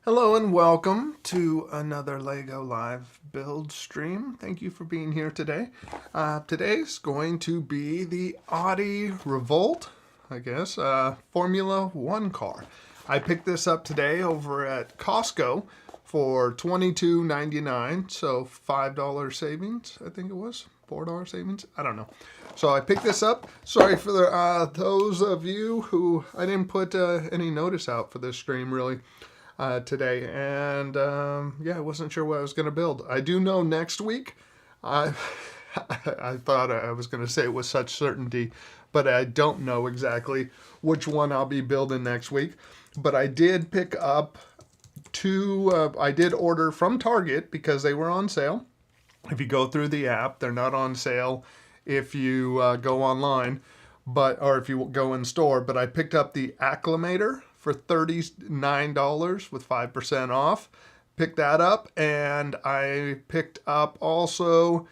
Hello and welcome to another LEGO Live build stream. Thank you for being here today. Today's going to be the Audi Revolt, I guess, Formula One car. I picked this up today over at Costco for $22.99, so $5 savings, I think it was. $4 savings? I don't know. So I picked this up. Sorry for those of you who I didn't put any notice out for this stream really today, and yeah, I wasn't sure what I was going to build. I do know next week. I I thought I was going to say it with such certainty, but I don't know exactly which one I'll be building next week. But I did pick up two. I did order from Target because they were on sale. If you go through the app, they're not on sale if you go online, or if you go in store. But I picked up the Acclimator for $39 with 5% off. Picked that up, and I picked up also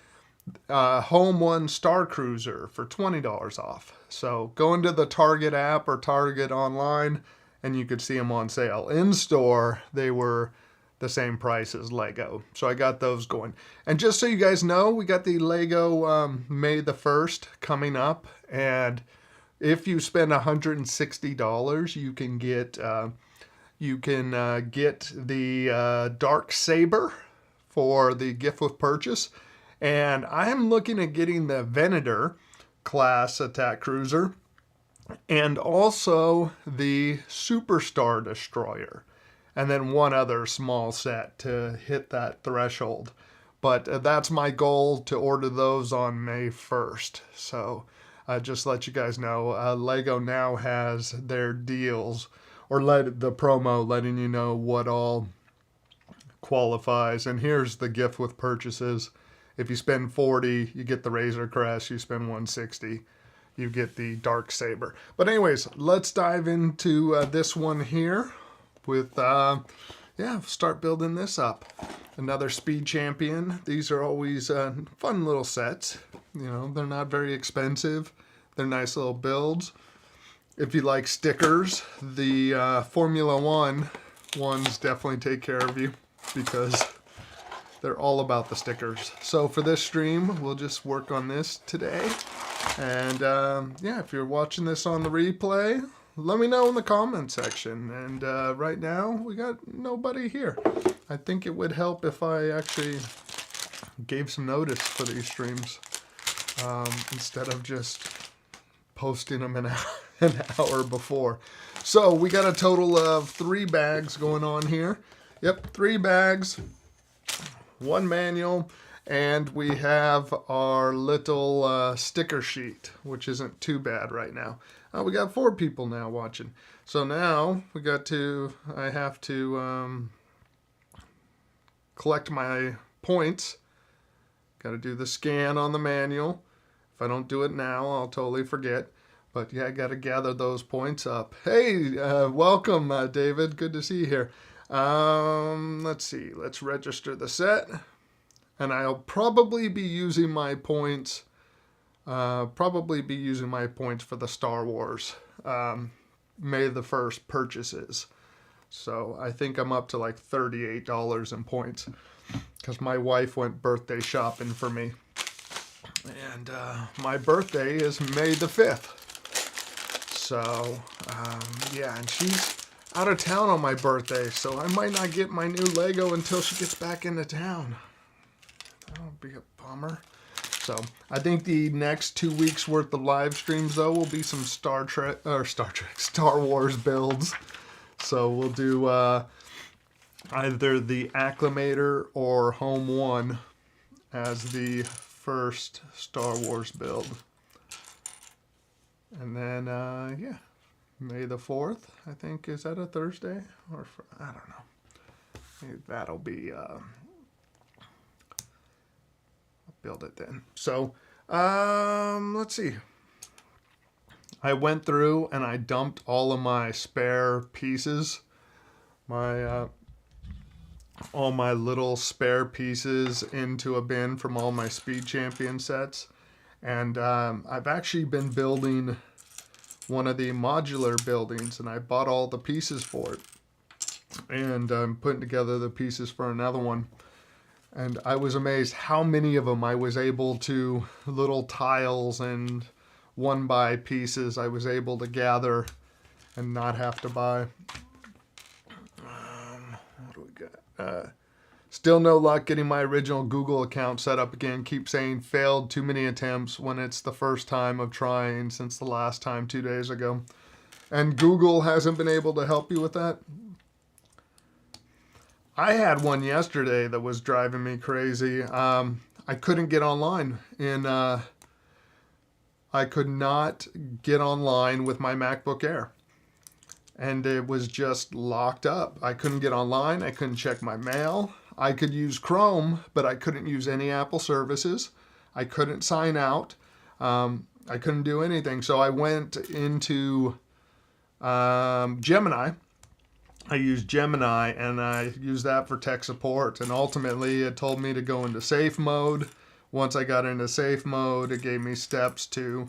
Home One Star Cruiser for $20 off. So go into the Target app or Target online, and you could see them on sale. In store, they were the same price as Lego. So I got those going. And just so you guys know, we got the Lego May the 1st coming up. And if you spend $160, you can get the Dark Saber for the gift with purchase. And I am looking at getting the Venator class attack cruiser and also the Superstar Destroyer, and then one other small set to hit that threshold. But that's my goal, to order those on May 1st. So just let you guys know, Lego now has their deals, or the promo letting you know what all qualifies. And here's the gift with purchases. If you spend 40, you get the Razor Crest. You spend 160, you get the Dark Saber. But anyways, let's dive into this one here with, start building this up. Another Speed Champion. These are always fun little sets. You know, they're not very expensive. They're nice little builds. If you like stickers, the Formula One ones definitely take care of you because they're all about the stickers. So for this stream, we'll just work on this today. And if you're watching this on the replay, let me know in the comment section. And right now, we got nobody here. I think it would help if I actually gave some notice for these streams instead of just posting them an hour before. So we got a total of 3 bags going on here. Yep, 3 bags, 1 manual, and we have our little sticker sheet, which isn't too bad right now. We got 4 people now watching. So now I have to collect my points. Got to do the scan on the manual. If I don't do it now, I'll totally forget. But yeah, I got to gather those points up. Hey, welcome, David. Good to see you here. Let's see. Let's register the set. And I'll probably be using my points. For the Star Wars May the 1st purchases. So I think I'm up to like $38 in points because my wife went birthday shopping for me. And my birthday is May the 5th. So, and she's out of town on my birthday, so I might not get my new Lego until she gets back into town. That'll be a bummer. So, I think the next 2 weeks worth of live streams, though, will be some Star Wars builds. So, we'll do either the Acclimator or Home One as the first Star Wars build. And then, May the 4th, I think, is that a Thursday? I don't know. Maybe that'll be, I'll build it then. So, let's see. I went through and I dumped all of my spare pieces, all my little spare pieces into a bin from all my Speed Champion sets. And I've actually been building one of the modular buildings, and I bought all the pieces for it. and I'm putting together the pieces for another one. And I was amazed how many of them I was able to, little tiles and one by pieces I was able to gather and not have to buy. What do we got? Still no luck getting my original Google account set up again. Keep saying failed too many attempts when it's the first time of trying since the last time 2 days ago. And Google hasn't been able to help you with that? I had one yesterday that was driving me crazy. I couldn't get online I could not get online with my MacBook Air. And it was just locked up. I couldn't get online. I couldn't check my mail. I could use Chrome, but I couldn't use any Apple services. I couldn't sign out. I couldn't do anything. So I went into Gemini. I used Gemini, and I used that for tech support. And ultimately, it told me to go into safe mode. Once I got into safe mode, it gave me steps to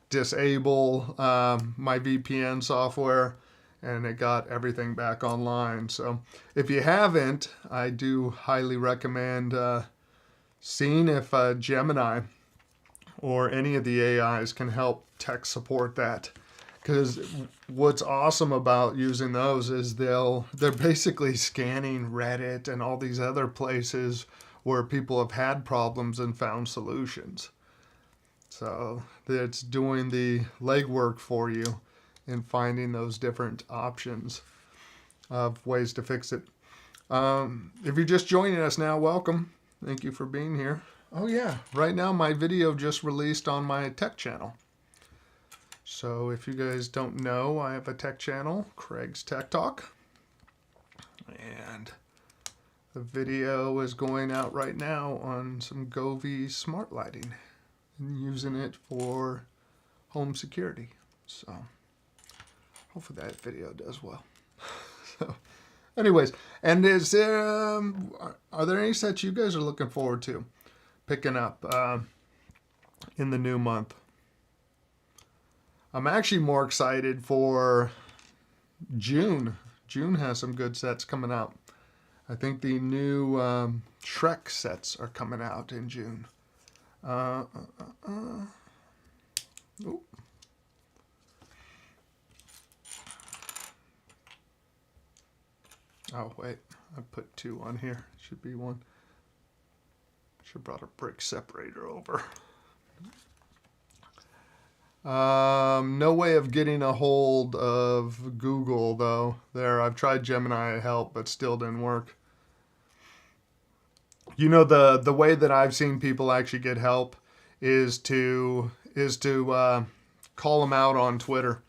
disable my VPN software, and it got everything back online. So if you haven't, I do highly recommend seeing if Gemini or any of the AIs can help tech support that. Because what's awesome about using those is they're basically scanning Reddit and all these other places where people have had problems and found solutions. So it's doing the legwork for you in finding those different options of ways to fix it. If you're just joining us now, welcome. Thank you for being here. Oh yeah, right now my video just released on my tech channel. So if you guys don't know, I have a tech channel, Craig's Tech Talk. And the video is going out right now on some Govee smart lighting and using it for home security. So hopefully that video does well. So anyways, and is there, are there any sets you guys are looking forward to picking up in the new month? I'm actually more excited for June. June has some good sets coming out. I think the new Shrek sets are coming out in June. Oh, wait. I put 2 on here. Should be 1. Should have brought a brick separator over. No way of getting a hold of Google though. I've tried Gemini help, but still didn't work. You know, the way that I've seen people actually get help is to call them out on Twitter.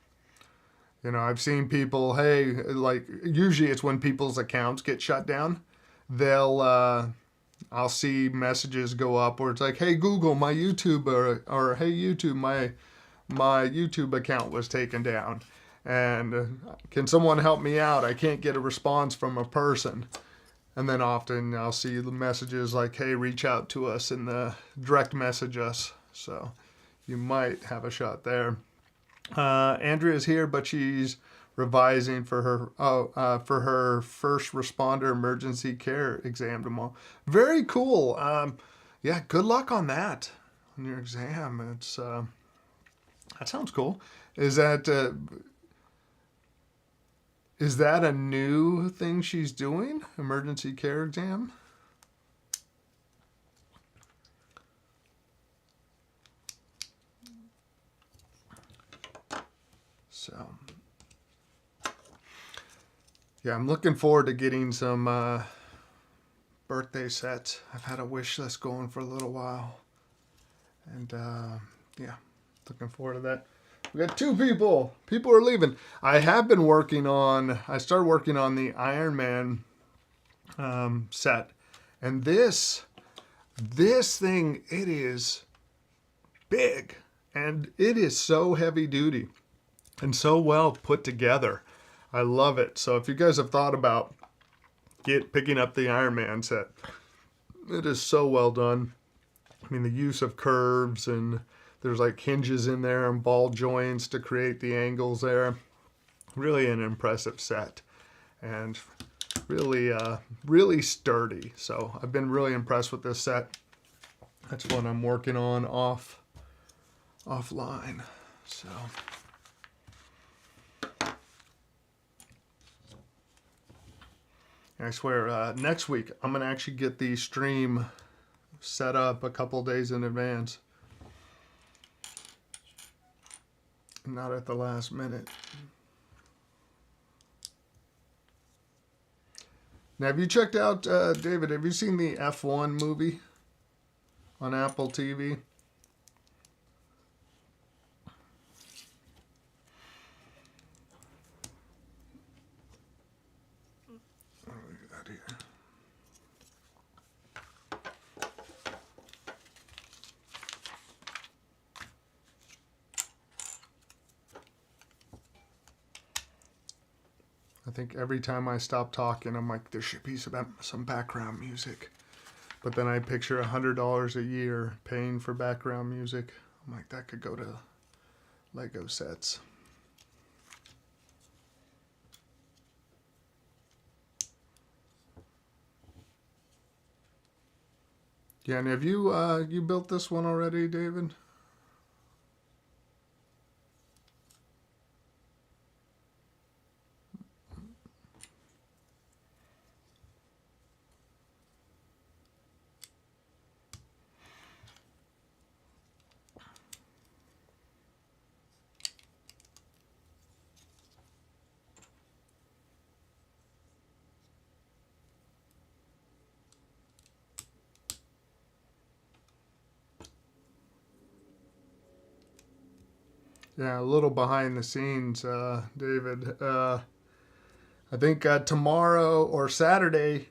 You know, I've seen people, hey, like usually it's when people's accounts get shut down. I'll see messages go up where it's like, hey Google, my YouTube, or hey YouTube, my YouTube account was taken down, and can someone help me out? I can't get a response from a person. And then often I'll see the messages like, hey, reach out to us in the direct message us. So you might have a shot there. Andrea's here, but she's revising for her first responder emergency care exam tomorrow. Very cool. Yeah, good luck on that, on your exam. It's that sounds cool. Is that a new thing she's doing? Emergency care exam? So, yeah, I'm looking forward to getting some birthday sets. I've had a wish list going for a little while. And, yeah. Looking forward to that. We got 2 people. People are leaving. I started working on the Iron Man set. And this thing, it is big. And it is so heavy duty and so well put together. I love it. So if you guys have thought about picking up the Iron Man set, it is so well done. I mean, the use of curves, and there's like hinges in there and ball joints to create the angles there. Really an impressive set. And really, really sturdy. So I've been really impressed with this set. That's what I'm working on offline. So I swear, next week I'm gonna actually get the stream set up a couple days in advance, not at the last minute. Now, have you checked out, David, have you seen the F1 movie on Apple TV? Oh, look at that here. I think every time I stop talking, I'm like, there should be some background music. But then I picture $100 a year paying for background music. I'm like, that could go to Lego sets. Yeah, and have you built this one already, David? Yeah, a little behind the scenes, David. I think tomorrow or Saturday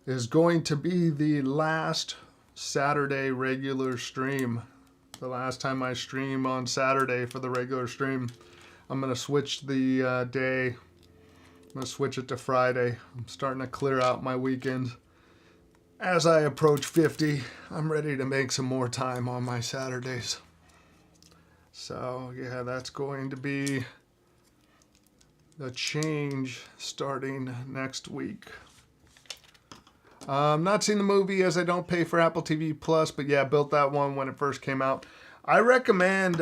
is going to be the last Saturday regular stream. The last time I stream on Saturday for the regular stream. I'm going to switch the day. I'm going to switch it to Friday. I'm starting to clear out my weekends. As I approach 50, I'm ready to make some more time on my Saturdays. So, yeah, that's going to be the change starting next week. Not seen the movie as I don't pay for Apple TV Plus, but yeah, built that one when it first came out. I recommend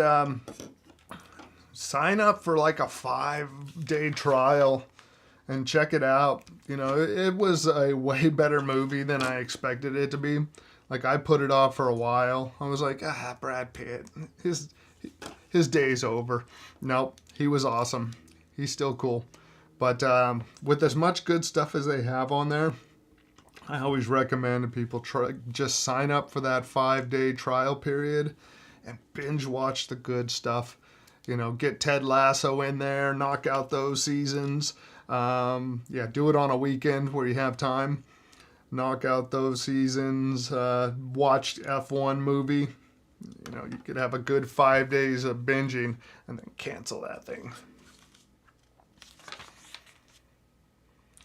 sign up for like a 5-day trial and check it out. You know, it was a way better movie than I expected it to be. Like, I put it off for a while. I was like, Brad Pitt, his day's over. Nope, he was awesome. He's still cool. But with as much good stuff as they have on there, I always recommend people just sign up for that 5-day trial period and binge watch the good stuff. You know, get Ted Lasso in there, knock out those seasons. Yeah, do it on a weekend where you have time. Knock out those seasons. Watch F1 movie. You know, you could have a good 5 days of binging and then cancel that thing.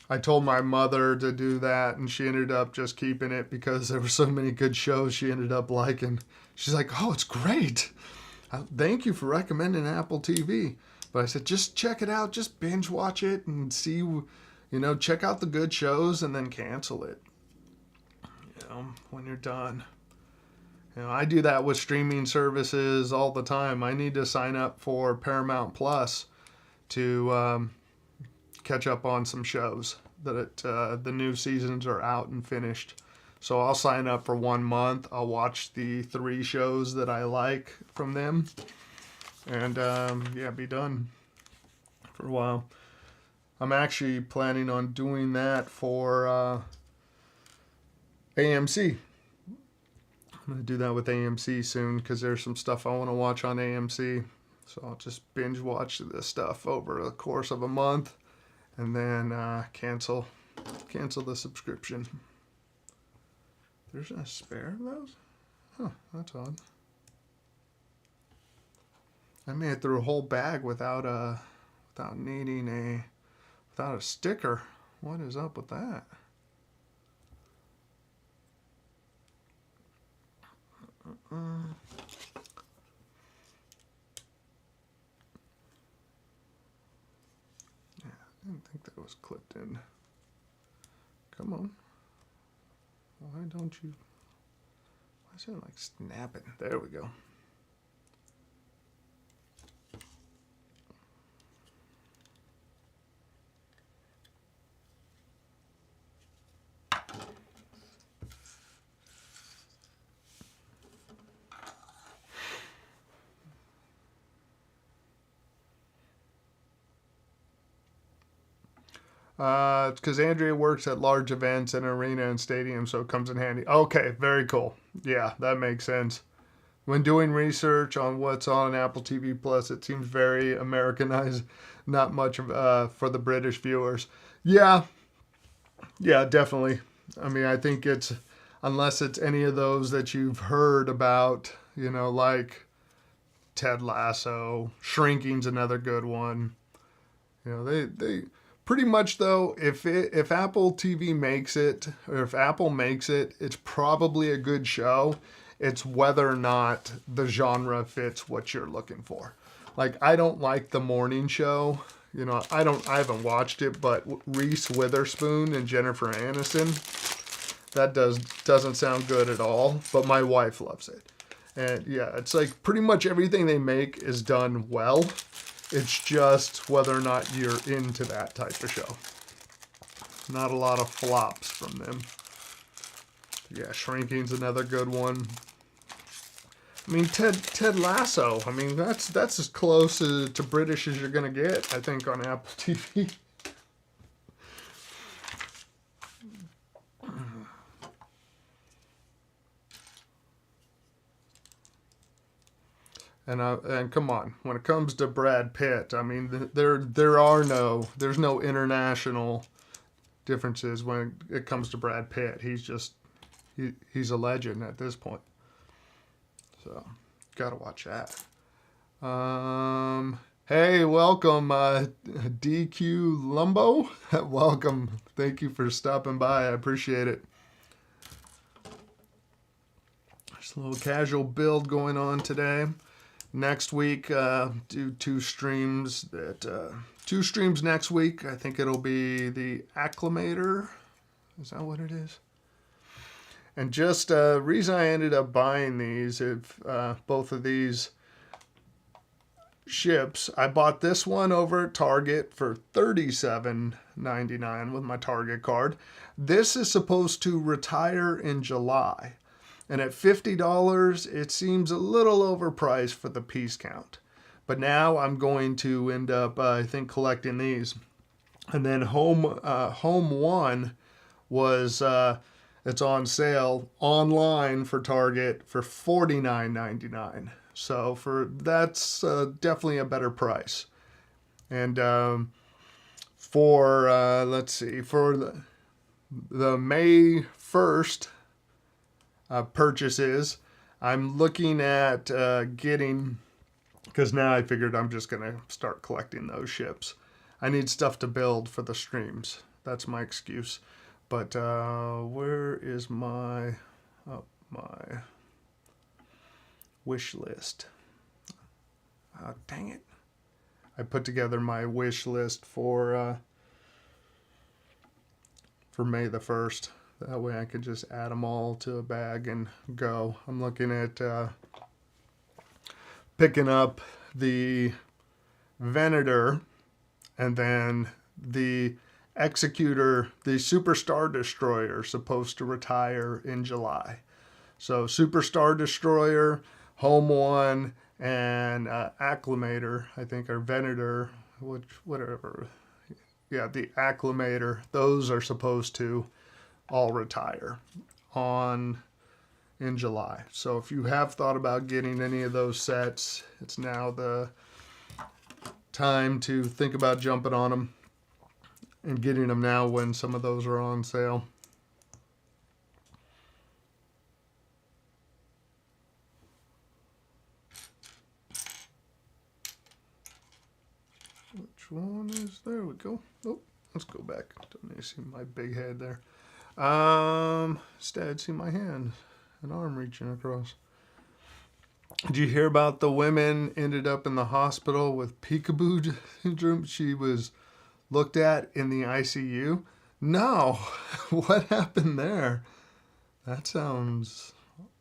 I told my mother to do that, and she ended up just keeping it because there were so many good shows she ended up liking. She's like, oh, it's great. Thank you for recommending Apple TV. But I said, just check it out. Just binge watch it and see, you know, check out the good shows and then cancel it, you know, when you're done. You know, I do that with streaming services all the time. I need to sign up for Paramount Plus to catch up on some shows that the new seasons are out and finished. So I'll sign up for 1 month. I'll watch the 3 shows that I like from them, and yeah, be done for a while. I'm actually planning on doing that for AMC. I'm going to do that with AMC soon because there's some stuff I want to watch on AMC. So I'll just binge watch this stuff over the course of a month and then cancel the subscription. There's a spare of those? Huh, that's odd. I made it through a whole bag without needing without a sticker. What is up with that? Yeah, I didn't think that was clipped in. come on. Why don't you? Why is it like snapping? There we go. It's because Andrea works at large events and arena and stadium, so it comes in handy. Okay, very cool. Yeah, that makes sense. When doing research on what's on Apple TV Plus, it seems very Americanized, not much for the British viewers. Yeah, definitely. I mean, I think it's, unless it's any of those that you've heard about, like Ted Lasso, Shrinking's another good one. They pretty much, though, if Apple TV makes it, or if Apple makes it, it's probably a good show. It's whether or not the genre fits what you're looking for. Like, I don't like the morning show. I haven't watched it, but Reese Witherspoon and Jennifer Aniston, that doesn't sound good at all, but my wife loves it. And yeah, it's like pretty much everything they make is done well. It's just whether or not you're into that type of show. Not a lot of flops from them. Yeah, Shrinking's another good one. I mean, Ted Lasso. I mean, that's as close to British as you're gonna get, I think, on Apple TV. And come on, when it comes to Brad Pitt, I mean, there's no international differences when it comes to Brad Pitt. He's a legend at this point. So, gotta watch that. Hey, welcome, DQ Lumbo. Welcome. Thank you for stopping by. I appreciate it. Just a little casual build going on today. Next week, do two streams next week. I think it'll be the Acclimator. Is that what it is? And just reason I ended up buying these, both of these ships, I bought this one over at Target for $37.99 with my Target card. This is supposed to retire in July. And at $50, it seems a little overpriced for the piece count. But now I'm going to end up, I think, collecting these. And then Home 1 was, it's on sale online for Target for $49.99. So that's definitely a better price. And let's see, for the May 1st, purchases, I'm looking at getting, because now I figured I'm just going to start collecting those ships. I need stuff to build for the streams. That's my excuse. But where is my wish list? Dang it. I put together my wish list for May the 1st. That way I could just add them all to a bag and go. I'm looking at picking up the Venator and then the Executor, the Superstar Destroyer, supposed to retire in July. So Superstar Destroyer, Home 1, and Acclimator, I think, or Venator, whatever. Yeah, the Acclimator, those are supposed to all retire in July. So if you have thought about getting any of those sets, it's now the time to think about jumping on them and getting them now when some of those are on sale. Which one is, there we go. Oh, let's go back. Don't need to see my big head there. Instead, see my hand, an arm reaching across. Did you hear about the women ended up in the hospital with peekaboo syndrome? She was looked at in the ICU. No. What happened there? That sounds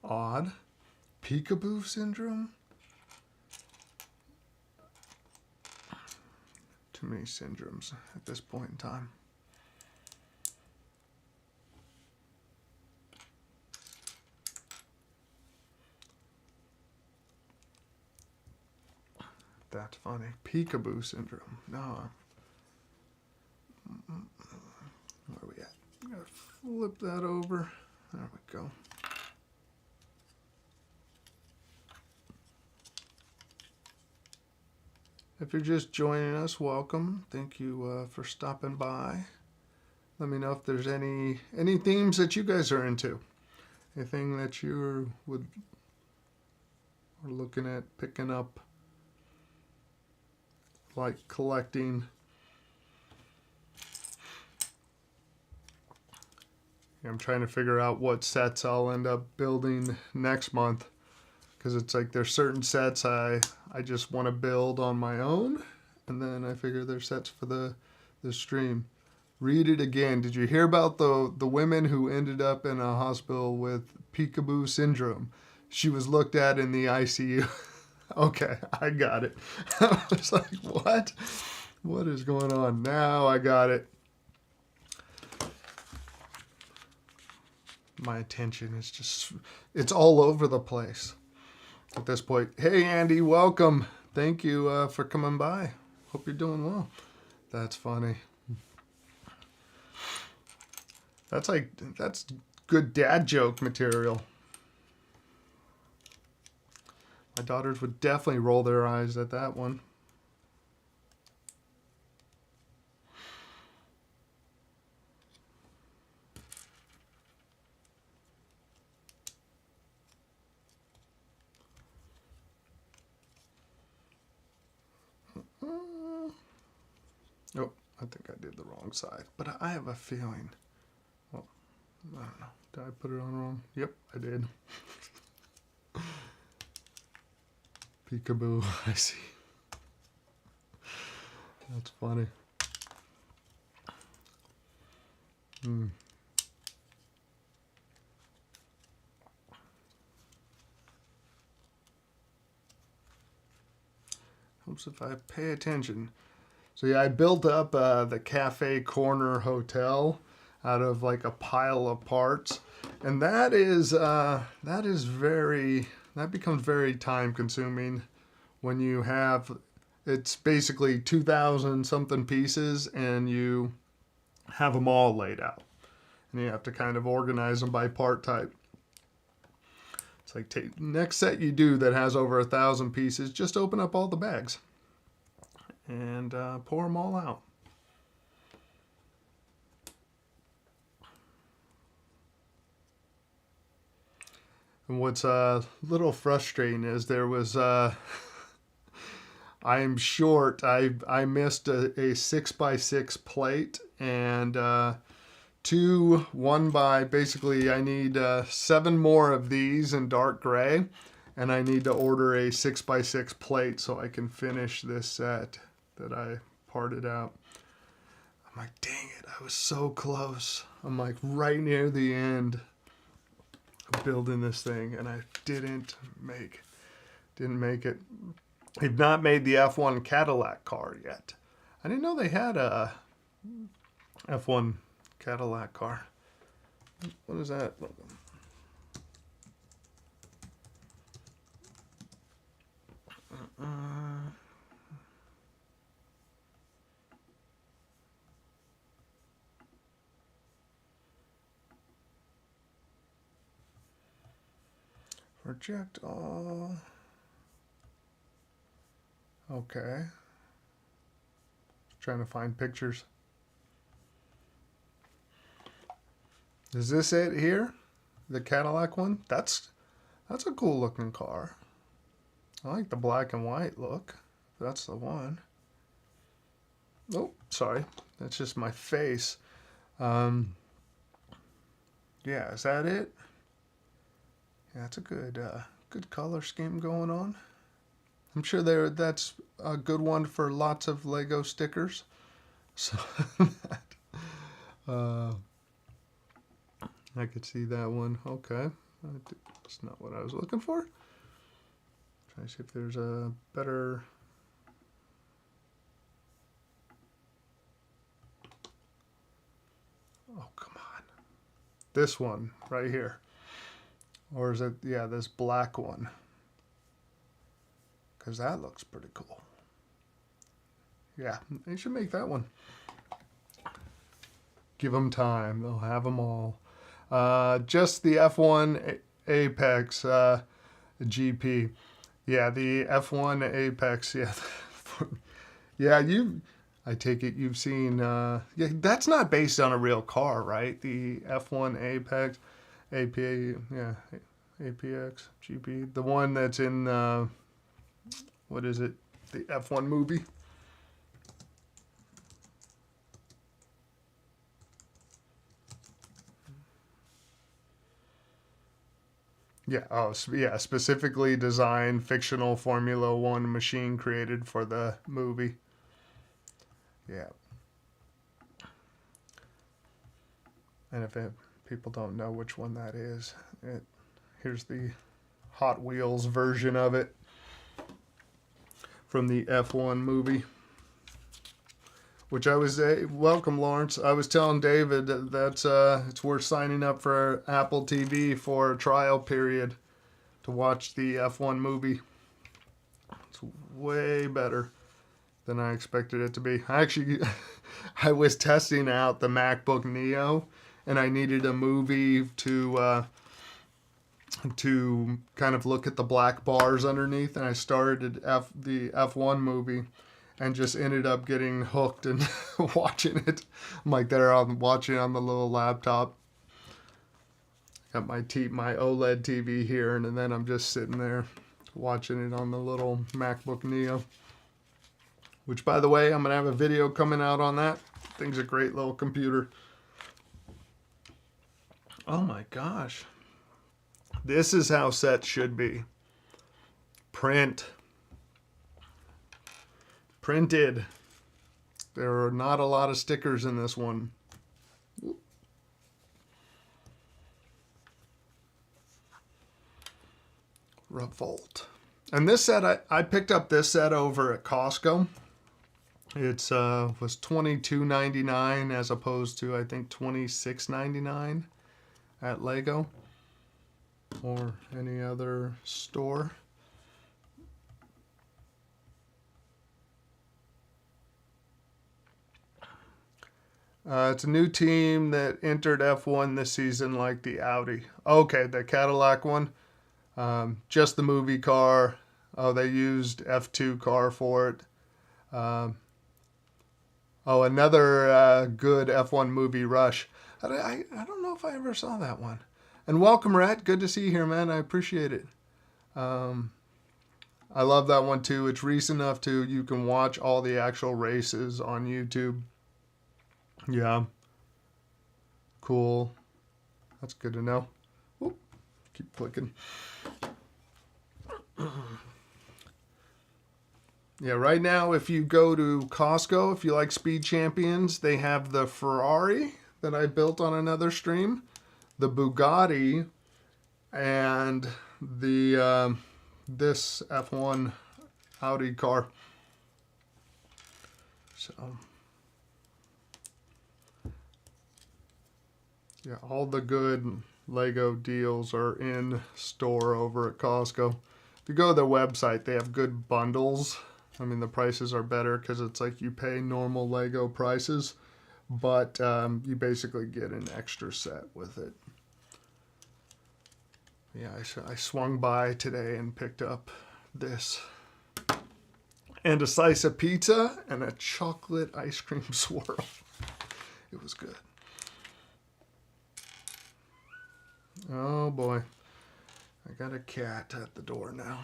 odd. Peekaboo syndrome? Too many syndromes at this point in time. That's funny. Peekaboo syndrome. No. Where are we at? I'm going to flip that over. There we go. If you're just joining us, welcome. Thank you for stopping by. Let me know if there's any themes that you guys are into. Anything that you are looking at picking up, like collecting. I'm trying to figure out what sets I'll end up building next month, because it's like there's certain sets I just want to build on my own, and then I figure there's sets for the stream. Read it again. Did you hear about the women who ended up in a hospital with peekaboo syndrome? She was looked at in the ICU. Okay, I got it. I was like, what? What is going on? Now I got it. My attention is just, it's all over the place at this point. Hey, Andy, welcome. Thank you for coming by. Hope you're doing well. That's funny. That's good dad joke material. My daughters would definitely roll their eyes at that one. Oh, I think I did the wrong side, but I have a feeling. Well, I don't know. Did I put it on wrong? Yep, I did. Peekaboo, I see. That's funny. Helps if I pay attention. So yeah, I built up the Cafe Corner Hotel out of like a pile of parts, and that becomes very time consuming when you have, it's basically 2,000 something pieces and you have them all laid out, and you have to kind of organize them by part type. It's like, next set you do that has over 1,000 pieces, just open up all the bags and pour them all out. And what's a little frustrating is there was, I am short. I missed a 6x6 plate and one by, basically I need 7 more of these in dark gray, and I need to order a 6x6 plate so I can finish this set that I parted out. I'm like, dang it, I was so close. I'm like right near the end of building this thing, and I didn't make it. They've not made the F1 Cadillac car yet. I didn't know they had a F1 Cadillac car. What is that? Project all. Okay. Trying to find pictures. Is this it here? The Cadillac one? That's a cool looking car. I like the black and white look. That's the one. Oh, sorry. That's just my face. Yeah, is that it? Yeah, it's a good color scheme going on. I'm sure that's a good one for lots of Lego stickers. So Uh, I could see that one. Okay. That's not what I was looking for. Try to see if there's a better... Oh, come on. This one right here. Or is it, yeah, this black one. Because that looks pretty cool. Yeah, they should make that one. Give them time. They'll have them all. Just the F1 Apex GP. Yeah, the F1 Apex. Yeah. Yeah, I take it you've seen... yeah, that's not based on a real car, right? The F1 Apex. APA, yeah, APX, GP. The one that's in... what is it? The F1 movie? Yeah, oh, yeah, specifically designed fictional Formula One machine created for the movie. Yeah. And if people don't know which one that is, here's the Hot Wheels version of it from the F1 movie. Which I was, welcome Lawrence. I was telling David that it's worth signing up for Apple TV for a trial period to watch the F1 movie. It's way better than I expected it to be. I was testing out the MacBook Neo, and I needed a movie to kind of look at the black bars underneath, and I started the F1 movie. And just ended up getting hooked and watching it. I'm like there watching on the little laptop. Got my OLED TV here, and then I'm just sitting there watching it on the little MacBook Neo. Which, by the way, I'm gonna have a video coming out on that. Thing's a great little computer. Oh my gosh, this is how sets should be. Printed. There are not a lot of stickers in this one. Revolt. And this set, I picked up this set over at Costco. It's was $22.99 as opposed to I think $26.99 at LEGO or any other store. It's a new team that entered F1 this season, like the Audi. Okay, the Cadillac one. Just the movie car. Oh, they used F2 car for it. Oh, another good F1 movie, Rush. I don't know if I ever saw that one. And welcome, Rat. Good to see you here, man. I appreciate it. I love that one, too. It's recent enough, too. You can watch all the actual races on YouTube. Yeah. Cool. That's good to know. Oop. Keep clicking. Yeah, right now, if you go to Costco, if you like Speed Champions, they have the Ferrari that I built on another stream, the Bugatti, and the this F1 Audi car. So... yeah, all the good LEGO deals are in store over at Costco. If you go to their website, they have good bundles. I mean, the prices are better because it's like you pay normal LEGO prices, but you basically get an extra set with it. Yeah, I swung by today and picked up this. And a slice of pizza and a chocolate ice cream swirl. It was good. Oh boy, I got a cat at the door now.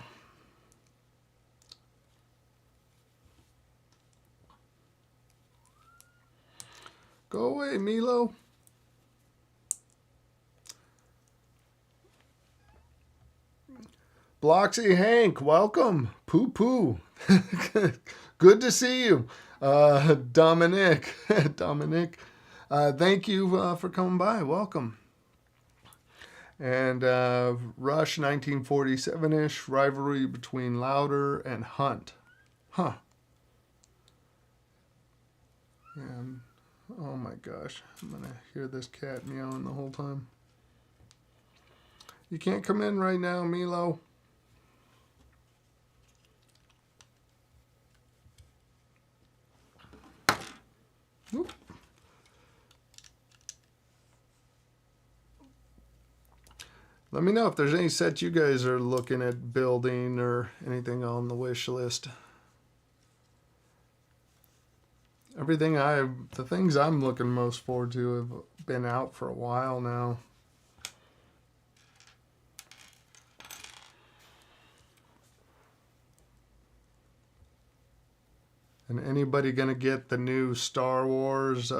Go away, Milo. Bloxy Hank, welcome. Poo poo. Good to see you. Dominic. Thank you for coming by. Welcome. And Rush 1947-ish, rivalry between Lauder and Hunt. Huh. And, oh my gosh, I'm going to hear this cat meowing the whole time. You can't come in right now, Milo. Oop. Let me know if there's any sets you guys are looking at building or anything on the wish list. The things I'm looking most forward to have been out for a while now. And anybody gonna get the new Star Wars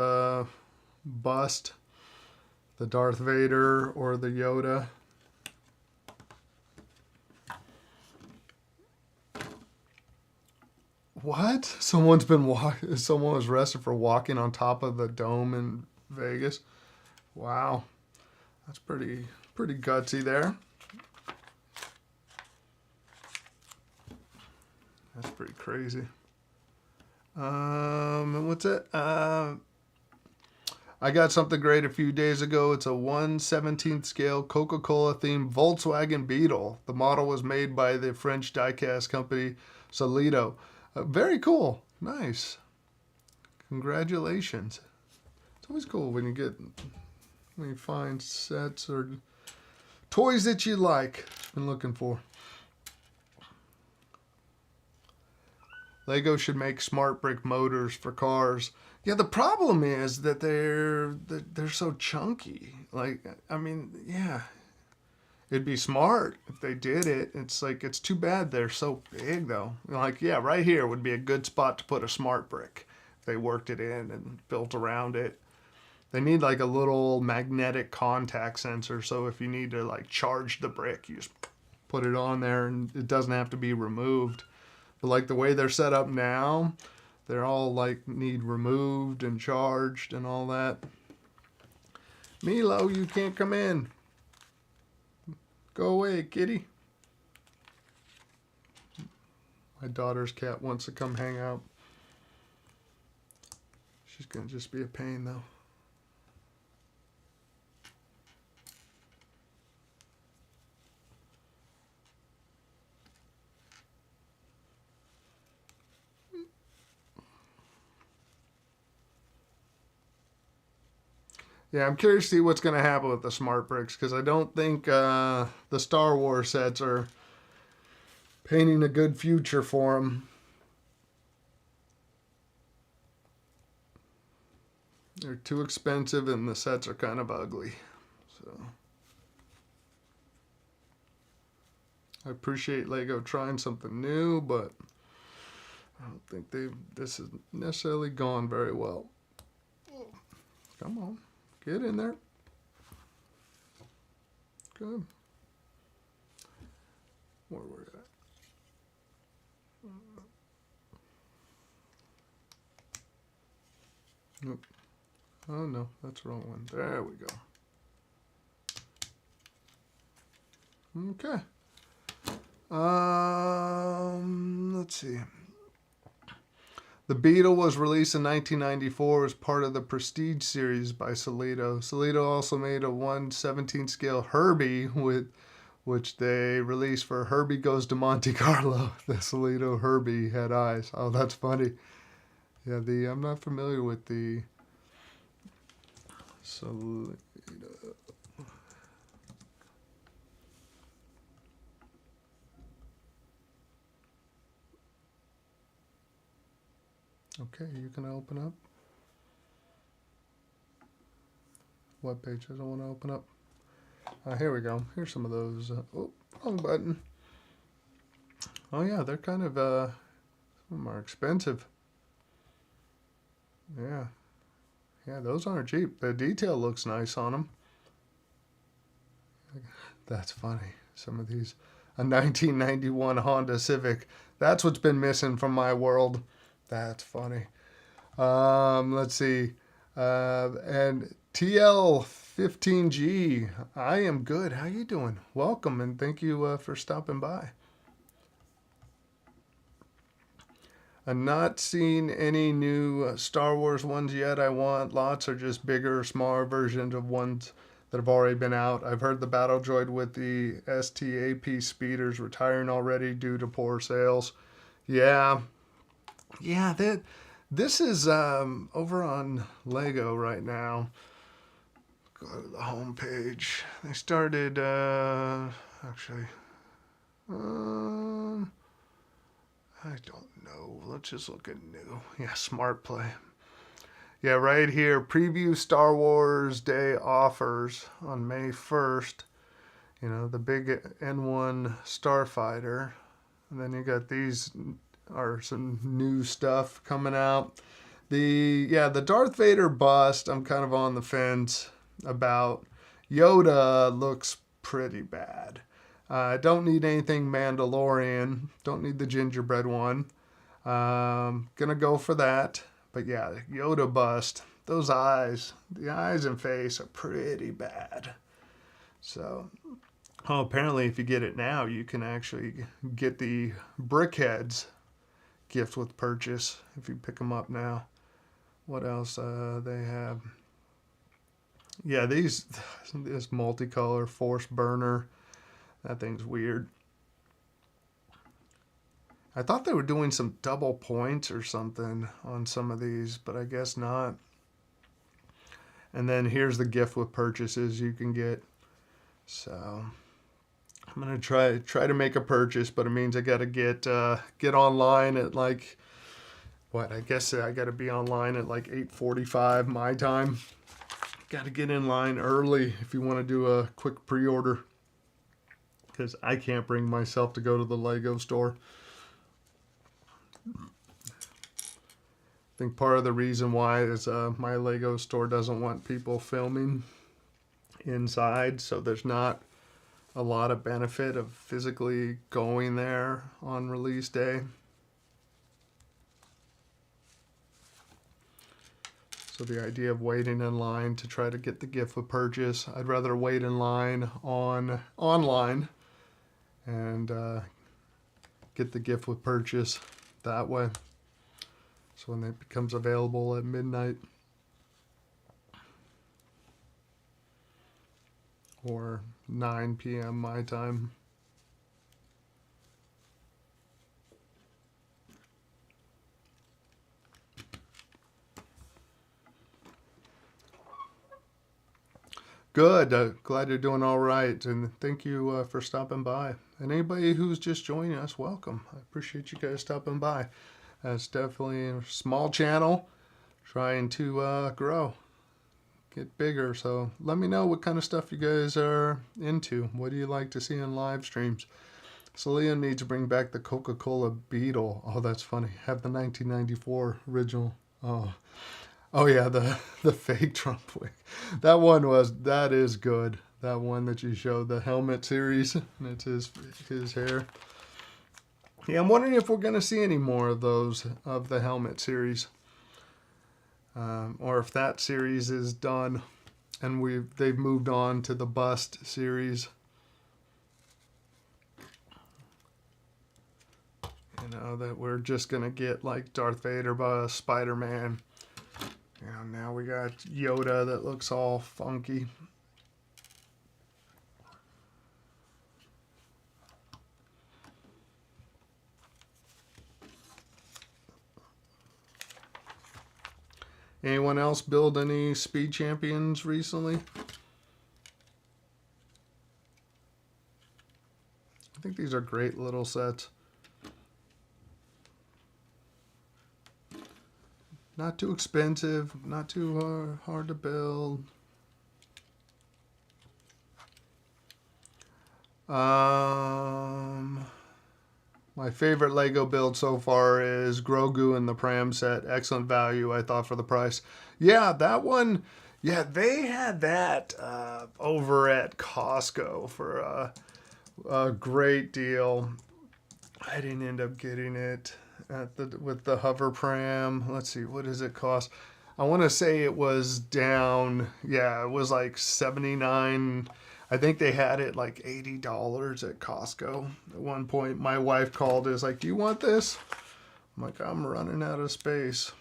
bust? The Darth Vader or the Yoda? What? Someone was arrested for walking on top of the dome in Vegas. Wow. That's pretty gutsy there. That's pretty crazy. And what's it? I got something great a few days ago. It's a 1/17 scale Coca-Cola themed Volkswagen Beetle. The model was made by the French diecast company Solido. Very cool. Nice. Congratulations. It's always cool when you find sets or toys that you like. Been looking for. LEGO should make smart brick motors for cars. Yeah, the problem is that they're so chunky. Like, I mean, yeah. It'd be smart if they did it. It's like, it's too bad they're so big, though. Like, yeah, right here would be a good spot to put a smart brick if they worked it in and built around it. They need like a little magnetic contact sensor, so if you need to like charge the brick, you just put it on there and it doesn't have to be removed. But like the way they're set up now, they're all like need removed and charged and all that. Milo, you can't come in. Go away, kitty. My daughter's cat wants to come hang out. She's going to just be a pain, though. Yeah, I'm curious to see what's going to happen with the smart bricks, because I don't think the Star Wars sets are painting a good future for them. They're too expensive and the sets are kind of ugly. So I appreciate LEGO trying something new, but I don't think this has necessarily gone very well. Come on. Get in there. Good. Where we're at. Nope. Oh no, that's the wrong one. There we go. Okay. Let's see. The Beetle was released in 1994 as part of the Prestige series by Solido. Solido also made a 1/17 scale Herbie which they released for Herbie Goes to Monte Carlo. The Solido Herbie had eyes. Oh, that's funny. Yeah, I'm not familiar with the Solido. Okay, you can open up. Web page doesn't want to open up. Here we go. Here's some of those. Oh, wrong button. Oh yeah, they're kind of some of them are expensive. Yeah. Yeah, those aren't cheap. The detail looks nice on them. That's funny. Some of these. A 1991 Honda Civic. That's what's been missing from my world. That's funny. Let's see. And TL15G, I am good. How you doing? Welcome, and thank you for stopping by. I'm not seeing any new Star Wars ones yet. I want lots are just bigger, smaller versions of ones that have already been out. I've heard the battle droid with the STAP speeders retiring already due to poor sales. Yeah, this is over on Lego right now. Go to the home page. They started actually. I don't know. Let's just look at new. Yeah, Smart Play. Yeah, right here. Preview Star Wars Day offers on May 1st. You know, the big N1 Starfighter. And then you got these are some new stuff coming out. The Darth Vader bust, I'm kind of on the fence about. Yoda looks pretty bad. Don't need anything Mandalorian. Don't need the gingerbread one. Gonna go for that. But yeah, Yoda bust. Those eyes, the eyes and face are pretty bad. So, apparently if you get it now, you can actually get the BrickHeadz gift with purchase if you pick them up now. What else they have? Yeah, this multicolor force burner. That thing's weird. I thought they were doing some double points or something on some of these, but I guess not. And then here's the gift with purchases you can get. So I'm gonna try to make a purchase, but it means I gotta get online at like what? I guess I gotta be online at like 8:45 my time. Got to get in line early if you want to do a quick pre-order, because I can't bring myself to go to the Lego store. I think part of the reason why is my Lego store doesn't want people filming inside, so there's not a lot of benefit of physically going there on release day. So the idea of waiting in line to try to get the gift with purchase, I'd rather wait in line online and get the gift with purchase that way. So when it becomes available at midnight or 9 p.m. my time. Good. Glad you're doing all right. And thank you for stopping by. And anybody who's just joining us, welcome. I appreciate you guys stopping by. It's definitely a small channel trying to grow, get bigger. So let me know what kind of stuff you guys are into. What do you like to see in live streams? Celia needs to bring back the Coca-Cola Beetle. Oh, that's funny. Have the 1994 original. Oh yeah, the fake Trump wig. That is good. That one that you showed, the helmet series, and it's his hair. Yeah, I'm wondering if we're gonna see any more of those of the helmet series, or if that series is done, and they've moved on to the bust series. You know, that we're just gonna get like Darth Vader bust, Spider-Man. You know, now we got Yoda that looks all funky. Anyone else build any Speed Champions recently? I think these are great little sets. Not too expensive, not too hard to build. My favorite Lego build so far is Grogu in the Pram set. Excellent value, I thought, for the price. Yeah, that one. Yeah, they had that over at Costco for a great deal. I didn't end up getting it with the hover pram. Let's see, what does it cost? I want to say it was down, yeah, it was like 79. I think they had it like $80 at Costco. At one point, my wife called, is like, do you want this? I'm like, I'm running out of space.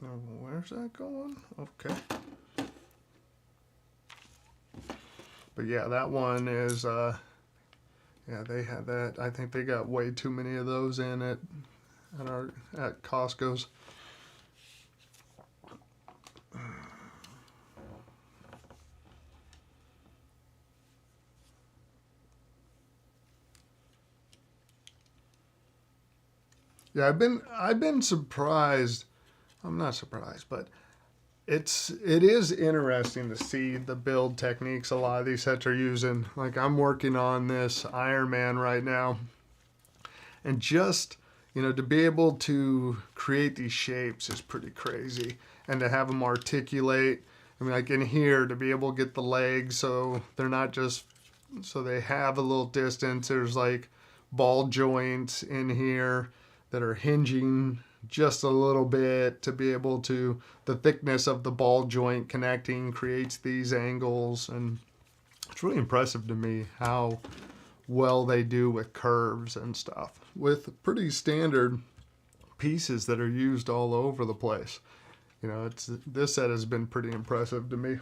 Oh, where's that going? Okay. But yeah, that one is, yeah, they had that. I think they got way too many of those in at Costco's. Yeah, I've been surprised. I'm not surprised, but it is interesting to see the build techniques a lot of these sets are using. Like I'm working on this Iron Man right now, and just to be able to create these shapes is pretty crazy, and to have them articulate. I mean, like in here, to be able to get the legs so they're not just so they have a little distance. There's like ball joints in here that are hinging just a little bit to be able to, the thickness of the ball joint connecting creates these angles, and it's really impressive to me how well they do with curves and stuff with pretty standard pieces that are used all over the place. This set has been pretty impressive to me.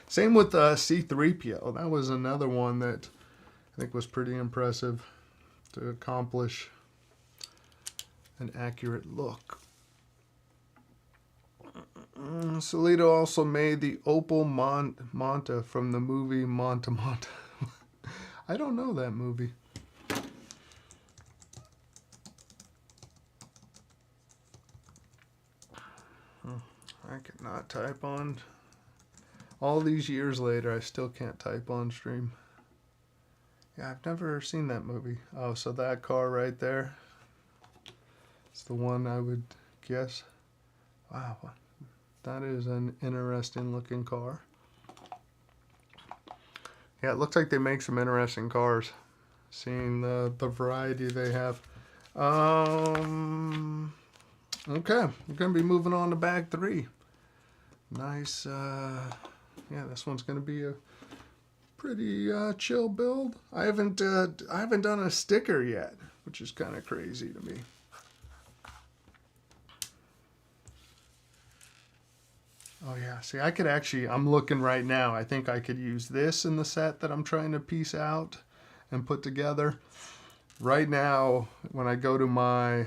Same with C-3PO. That was another one that I think was pretty impressive to accomplish an accurate look. Solito also made the Opal Manta from the movie Monta Monta. I don't know that movie. I cannot type on. All these years later, I still can't type on stream. Yeah, I've never seen that movie. Oh, so that car right there. It's the one I would guess. Wow, that is an interesting looking car. Yeah, it looks like they make some interesting cars. Seeing the variety they have. Okay, we're going to be moving on to bag 3. Nice, yeah, this one's going to be a pretty chill build. I haven't done a sticker yet, which is kind of crazy to me. Oh yeah, see, I could actually, I'm looking right now, I think I could use this in the set that I'm trying to piece out and put together. Right now, when I go to my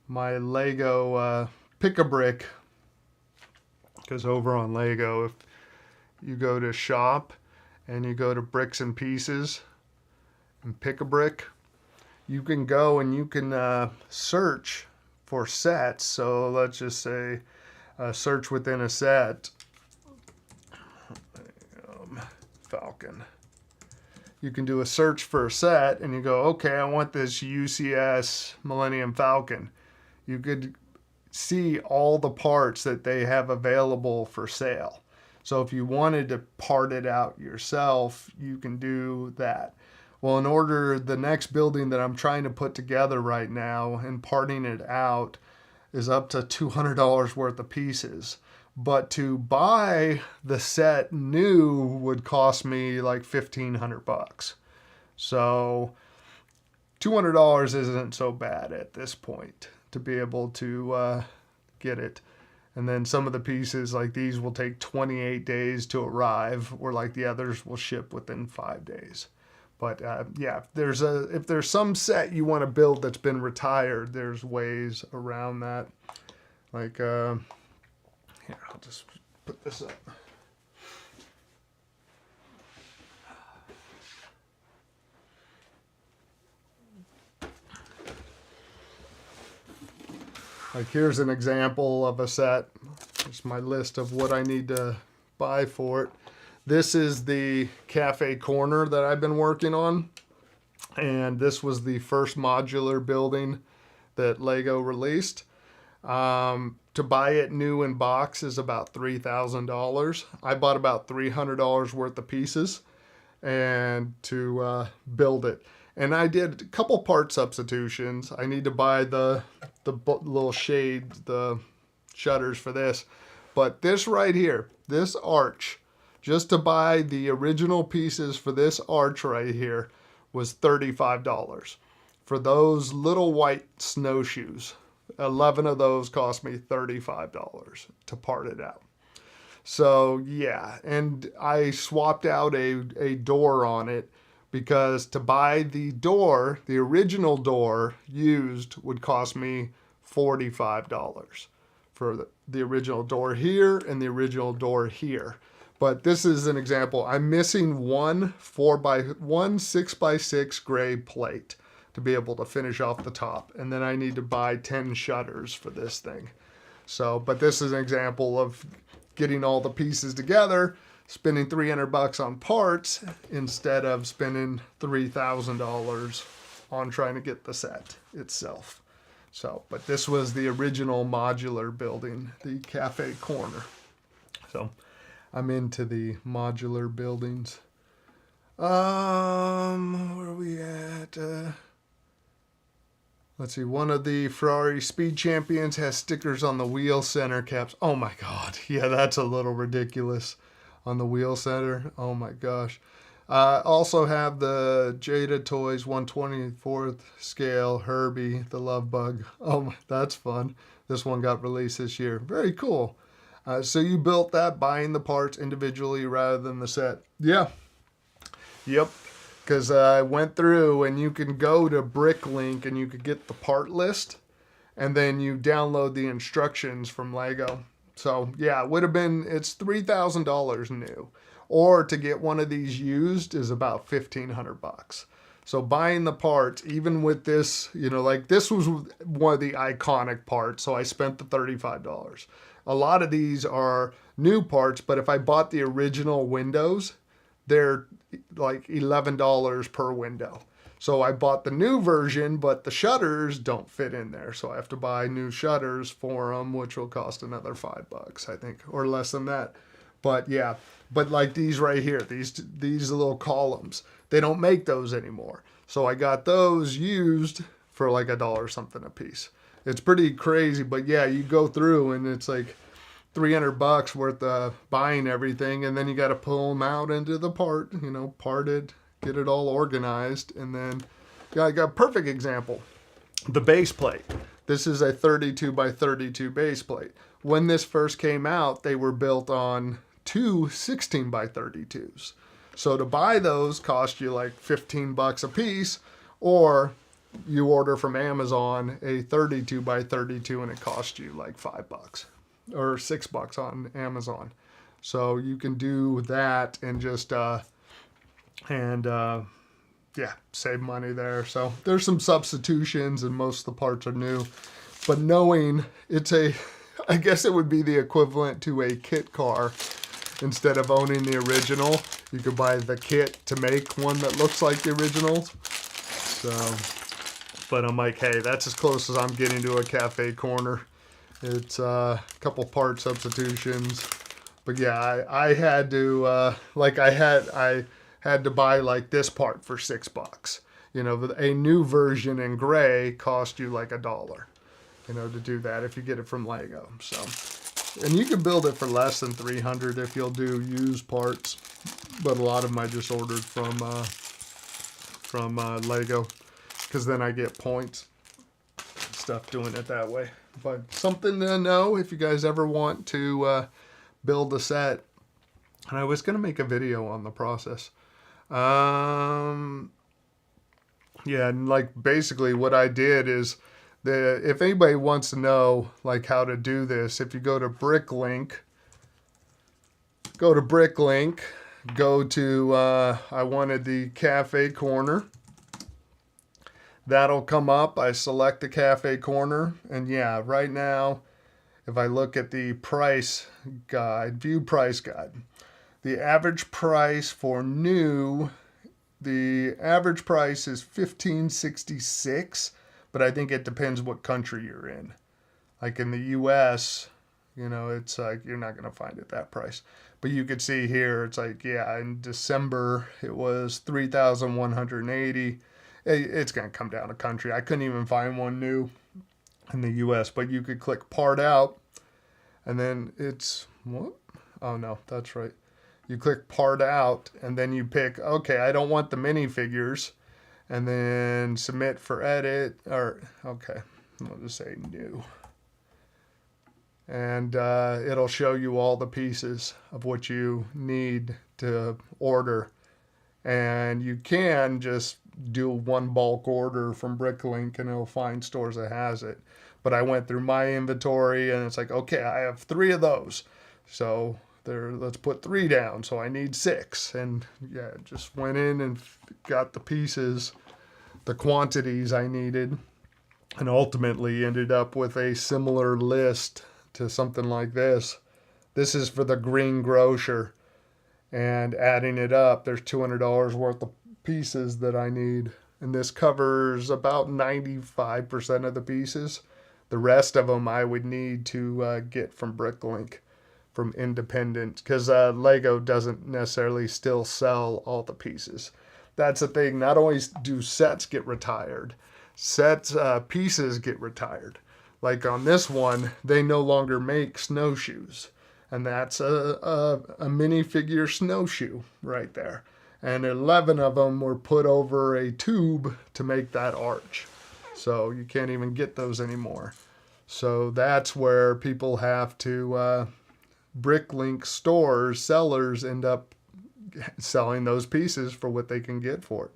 Lego Pick-a-Brick, because over on Lego, if you go to shop and you go to bricks and pieces and Pick-a-Brick, you can go and you can search for sets. So let's just say search within a set. Falcon. You can do a search for a set and you go, okay, I want this UCS Millennium Falcon. You could see all the parts that they have available for sale. So if you wanted to part it out yourself, you can do that. Well, in order, the next building that I'm trying to put together right now and parting it out is up to $200 worth of pieces. But to buy the set new would cost me like $1,500. So $200 isn't so bad at this point to be able to get it. And then some of the pieces like these will take 28 days to arrive, where like the others will ship within 5 days. But yeah, if there's some set you want to build that's been retired, there's ways around that. Like, here, I'll just put this up. Like here's an example of a set. It's my list of what I need to buy for it. This is the cafe corner that I've been working on. And this was the first modular building that Lego released. To buy it new in box is about $3,000. I bought about $300 worth of pieces and to build it. And I did a couple part substitutions. I need to buy the little shade, the shutters for this. But this right here, this arch, just to buy the original pieces for this arch right here was $35. For those little white snowshoes, 11 of those cost me $35 to part it out. So yeah, and I swapped out a door on it because to buy the door, the original door used would cost me $45 for the original door here and the original door here. But this is an example. I'm missing one 6x6 gray plate to be able to finish off the top. And then I need to buy 10 shutters for this thing. So, but this is an example of getting all the pieces together, spending $300 on parts instead of spending $3,000 on trying to get the set itself. So, but this was the original modular building, the cafe corner. So I'm into the modular buildings. Where are we at? Let's see, one of the Ferrari Speed Champions has stickers on the wheel center caps. Oh my God. Yeah, that's a little ridiculous on the wheel center. Oh my gosh. Also have the Jada Toys 1/24th scale Herbie, the Love Bug. Oh, that's fun. This one got released this year. Very cool. So you built that buying the parts individually rather than the set. Yeah. Yep. Because I went through and you can go to BrickLink and you could get the part list and then you download the instructions from LEGO. So yeah, it would have been, it's $3,000 new. Or to get one of these used is about $1,500. So buying the parts, even with this, you know, like this was one of the iconic parts. So I spent the $35. A lot of these are new parts, but if I bought the original windows, they're like $11 per window. So I bought the new version, but the shutters don't fit in there. So I have to buy new shutters for them, which will cost another $5, I think, or less than that. But yeah, but like these right here, these little columns, they don't make those anymore. So I got those used for like $1 something a piece. It's pretty crazy, but yeah, you go through and it's like $300 worth of buying everything, and then you got to pull them out into the part, you know, parted, get it all organized, and then yeah, I got a perfect example. The base plate. This is a 32 by 32 base plate. When this first came out, they were built on two 16 by 32s. So to buy those cost you like $15 a piece, or you order from Amazon a 32 by 32 and it costs you like $5 or $6 on Amazon. So you can do that and just yeah, save money there. So there's some substitutions and most of the parts are new, but knowing it's I guess it would be the equivalent to a kit car. Instead of owning the original, you could buy the kit to make one that looks like the originals. So, but I'm like, hey, that's as close as I'm getting to a cafe corner. It's a couple part substitutions. But yeah, I had to, I had to buy like this part for $6. You know, a new version in gray cost you like $1, you know, to do that if you get it from LEGO. So. And you can build it for less than $300 if you'll do used parts, but a lot of them I just ordered from LEGO, because then I get points and stuff doing it that way. But something to know if you guys ever want to build a set. And I was going to make a video on the process. Yeah, and like basically what I did is, if anybody wants to know like how to do this, if you go to BrickLink, go to I wanted the cafe corner. That'll come up. I select the cafe corner, and yeah, right now, if I look at the price guide, view price guide, the average price for new, the average price is $15.66. But I think it depends what country you're in. Like in the US, you know, it's like you're not going to find it that price. But you could see here, it's like, yeah, in December it was $3,180. It's going to come down to country. I couldn't even find one new in the US, but you could click part out, and then it's what? Oh no, that's right. You click part out, and then you pick, okay, I don't want the minifigures, and then submit for edit, or okay, I'll just say new. And it'll show you all the pieces of what you need to order. And you can just do one bulk order from Bricklink and it'll find stores that has it. But I went through my inventory and it's like, okay, I have 3 of those. So there, let's put 3 down. So I need 6. And yeah, just went in and got the pieces, the quantities I needed, and ultimately ended up with a similar list to something like this. This is for the green grocer. And adding it up, there's $200 worth of pieces that I need. And this covers about 95% of the pieces. The rest of them I would need to get from Bricklink, from independent, because Lego doesn't necessarily still sell all the pieces. That's the thing. Not only do sets get retired, pieces get retired. Like on this one, they no longer make snowshoes. And that's a minifigure snowshoe right there. And 11 of them were put over a tube to make that arch. So you can't even get those anymore. So that's where people have to, Bricklink stores, sellers end up selling those pieces for what they can get for it.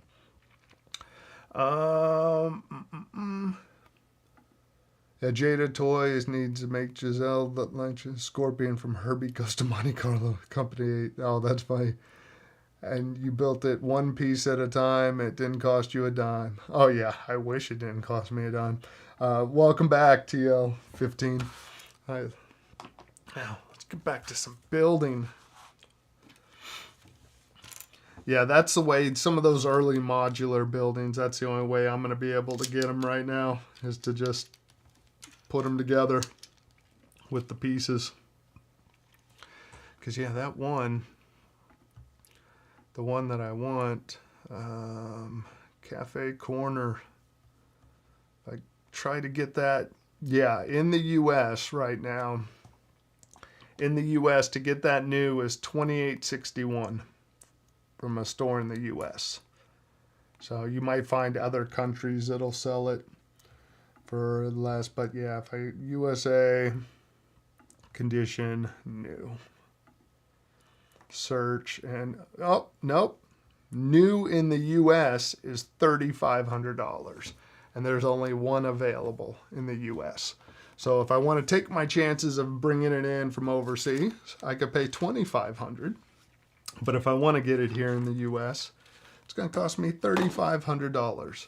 Jada Toys needs to make Giselle the lunch Scorpion from Herbie Goes to Monte Carlo Company. Oh, that's funny. And you built it one piece at a time. It didn't cost you a dime. Oh, yeah. I wish it didn't cost me a dime. Welcome back, TL15. Now, let's get back to some building. Yeah, that's the way, some of those early modular buildings, that's the only way I'm going to be able to get them right now, is to just put them together with the pieces. Because, yeah, that one, the one that I want, Cafe Corner, I try to get that, yeah, in the U.S. right now. In the U.S., to get that new is $28.61 from a store in the U.S. So you might find other countries that'll sell it for less, but yeah, if I USA condition new, search, and oh nope, new in the US is $3,500, and there's only one available in the US. So if I want to take my chances of bringing it in from overseas, I could pay $2,500, but if I want to get it here in the US, it's going to cost me $3,500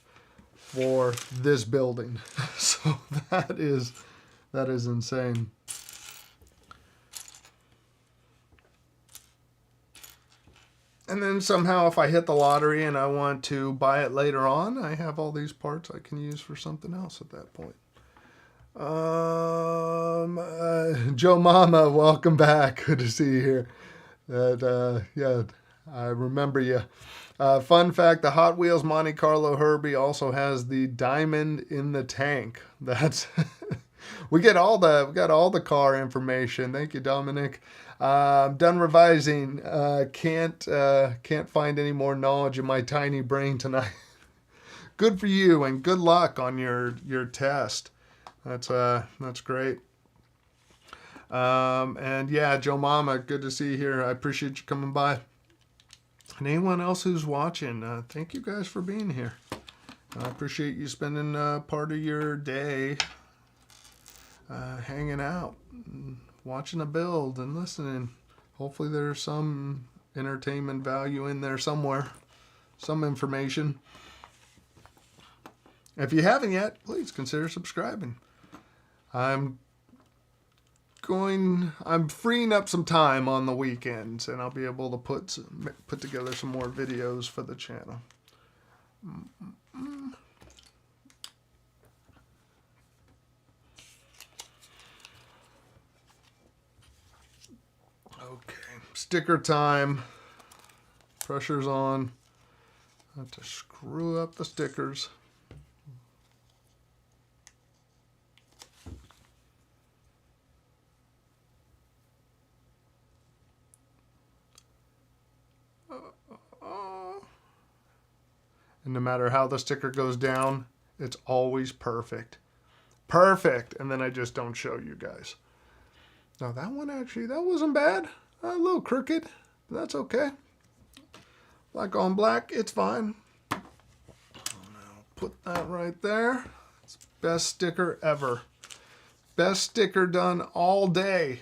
for this building. So that is insane. And then somehow if I hit the lottery and I want to buy it later on, I have all these parts I can use for something else at that point. Joe Mama, welcome back. Good to see you here. Yeah, I remember you. Fun fact, the Hot Wheels Monte Carlo Herbie also has the diamond in the tank. That's we got all the car information. Thank you, Dominic. Done revising. Can't find any more knowledge in my tiny brain tonight. Good for you and good luck on your test. That's great. And yeah, Joe Mama, good to see you here. I appreciate you coming by. And anyone else who's watching, thank you guys for being here. I appreciate you spending part of your day hanging out, and watching a build and listening. Hopefully there's some entertainment value in there somewhere, some information. If you haven't yet, please consider subscribing. I'm freeing up some time on the weekends, and I'll be able to put together some more videos for the channel. Okay, sticker time. Pressure's on. Not to screw up the stickers. And no matter how the sticker goes down, it's always perfect. Perfect. And then I just don't show you guys. Now that one actually, that wasn't bad. A little crooked, but that's okay. Black on black, it's fine. I'll put that right there. It's best sticker ever. Best sticker done all day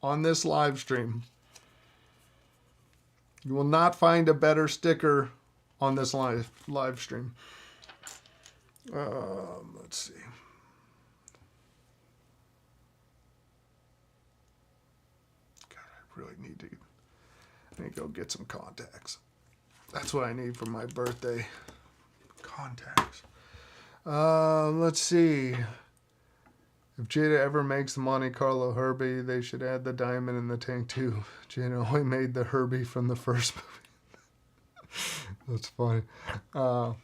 on this live stream. You will not find a better sticker on this live stream. Let's see. God, I really need to go get some contacts. That's what I need for my birthday. Contacts. Let's see. If Jada ever makes the Monte Carlo Herbie, they should add the diamond in the tank too. Jada only made the Herbie from the first movie. That's funny. So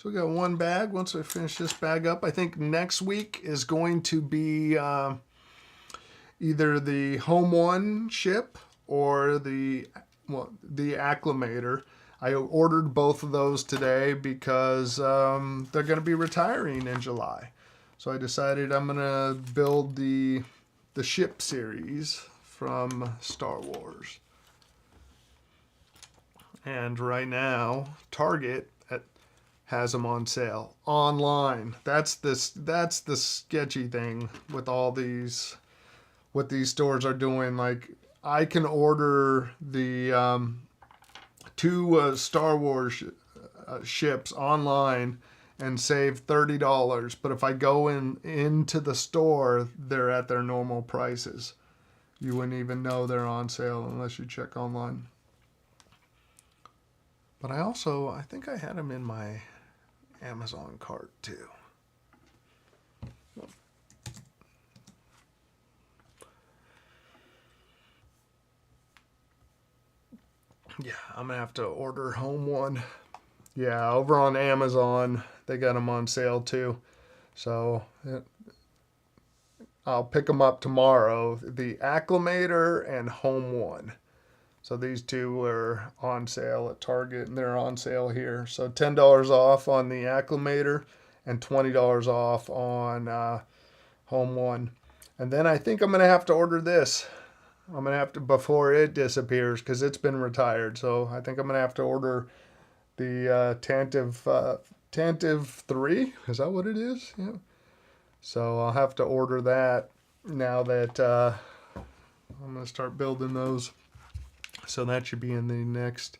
we got one bag. Once I finish this bag up, I think next week is going to be either the Home One ship or the Acclimator. I ordered both of those today because they're going to be retiring in July. So I decided I'm going to build the ship series from Star Wars. And right now, Target has them on sale online. That's the sketchy thing with all these, what these stores are doing. Like, I can order the two Star Wars ships online and save $30, but if I go into the store, they're at their normal prices. You wouldn't even know they're on sale unless you check online. But I think I had them in my Amazon cart too. Yeah, I'm gonna have to order Home One. Yeah, over on Amazon, they got them on sale too. So I'll pick them up tomorrow. The Acclimator and Home One. So these two are on sale at Target, and they're on sale here. So $10 off on the Acclimator and $20 off on Home One. And then I think I'm going to have to order this. I'm going to have to, before it disappears, because it's been retired. So I think I'm going to have to order the Tantive 3. Is that what it is? Yeah. So I'll have to order that now that I'm going to start building those. So that should be in the next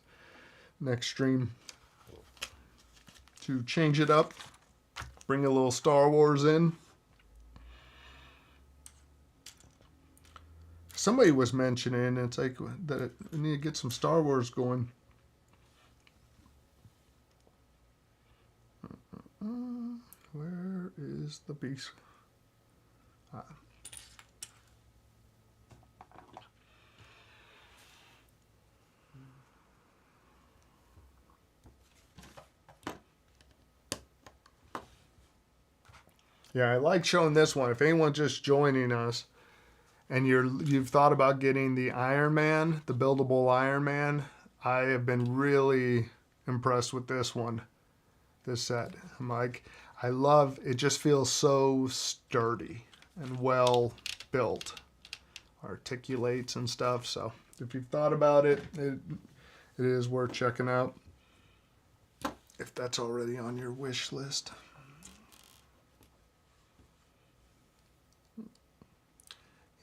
stream. To change it up, bring a little Star Wars in. Somebody was mentioning it's like that I need to get some Star Wars going. Where is the beast? Yeah, I like showing this one. If anyone's just joining us and you've thought about getting the Iron Man, the buildable Iron Man, I have been really impressed with this one, this set. I'm like, I love, it just feels so sturdy and well built. Articulates and stuff. So if you've thought about it, it is worth checking out if that's already on your wish list.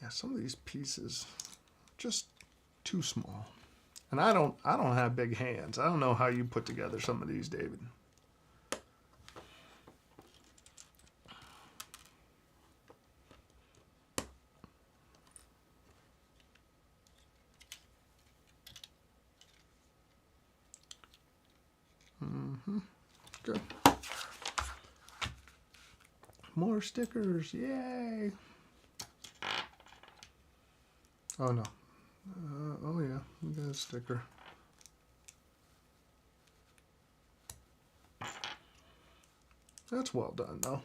Yeah, some of these pieces just too small. And I don't have big hands. I don't know how you put together some of these, David. Good. More stickers, yay! Oh no. Oh yeah, we got a sticker. That's well done though.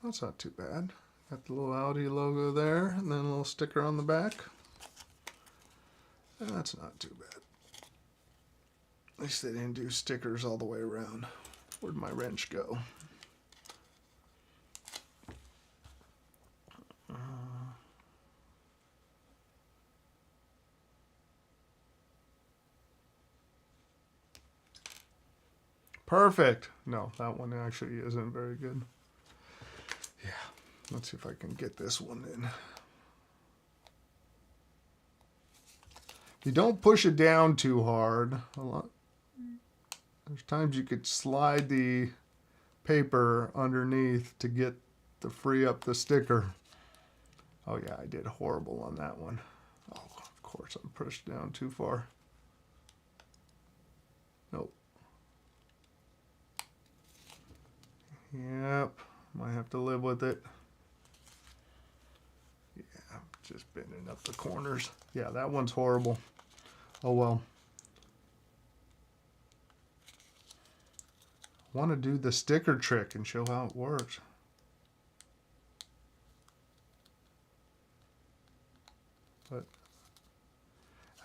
That's not too bad. Got the little Audi logo there, and then a little sticker on the back. That's not too bad. At least they didn't do stickers all the way around. Where'd my wrench go? Perfect. No, that one actually isn't very good. Yeah, let's see if I can get this one in. You don't push it down too hard. There's times you could slide the paper underneath to free up the sticker. Oh yeah, I did horrible on that one. Oh, of course, I'm pushed down too far. Nope. Yep, might have to live with it. Yeah, I'm just bending up the corners. Yeah, that one's horrible. Oh well. I want to do the sticker trick and show how it works. But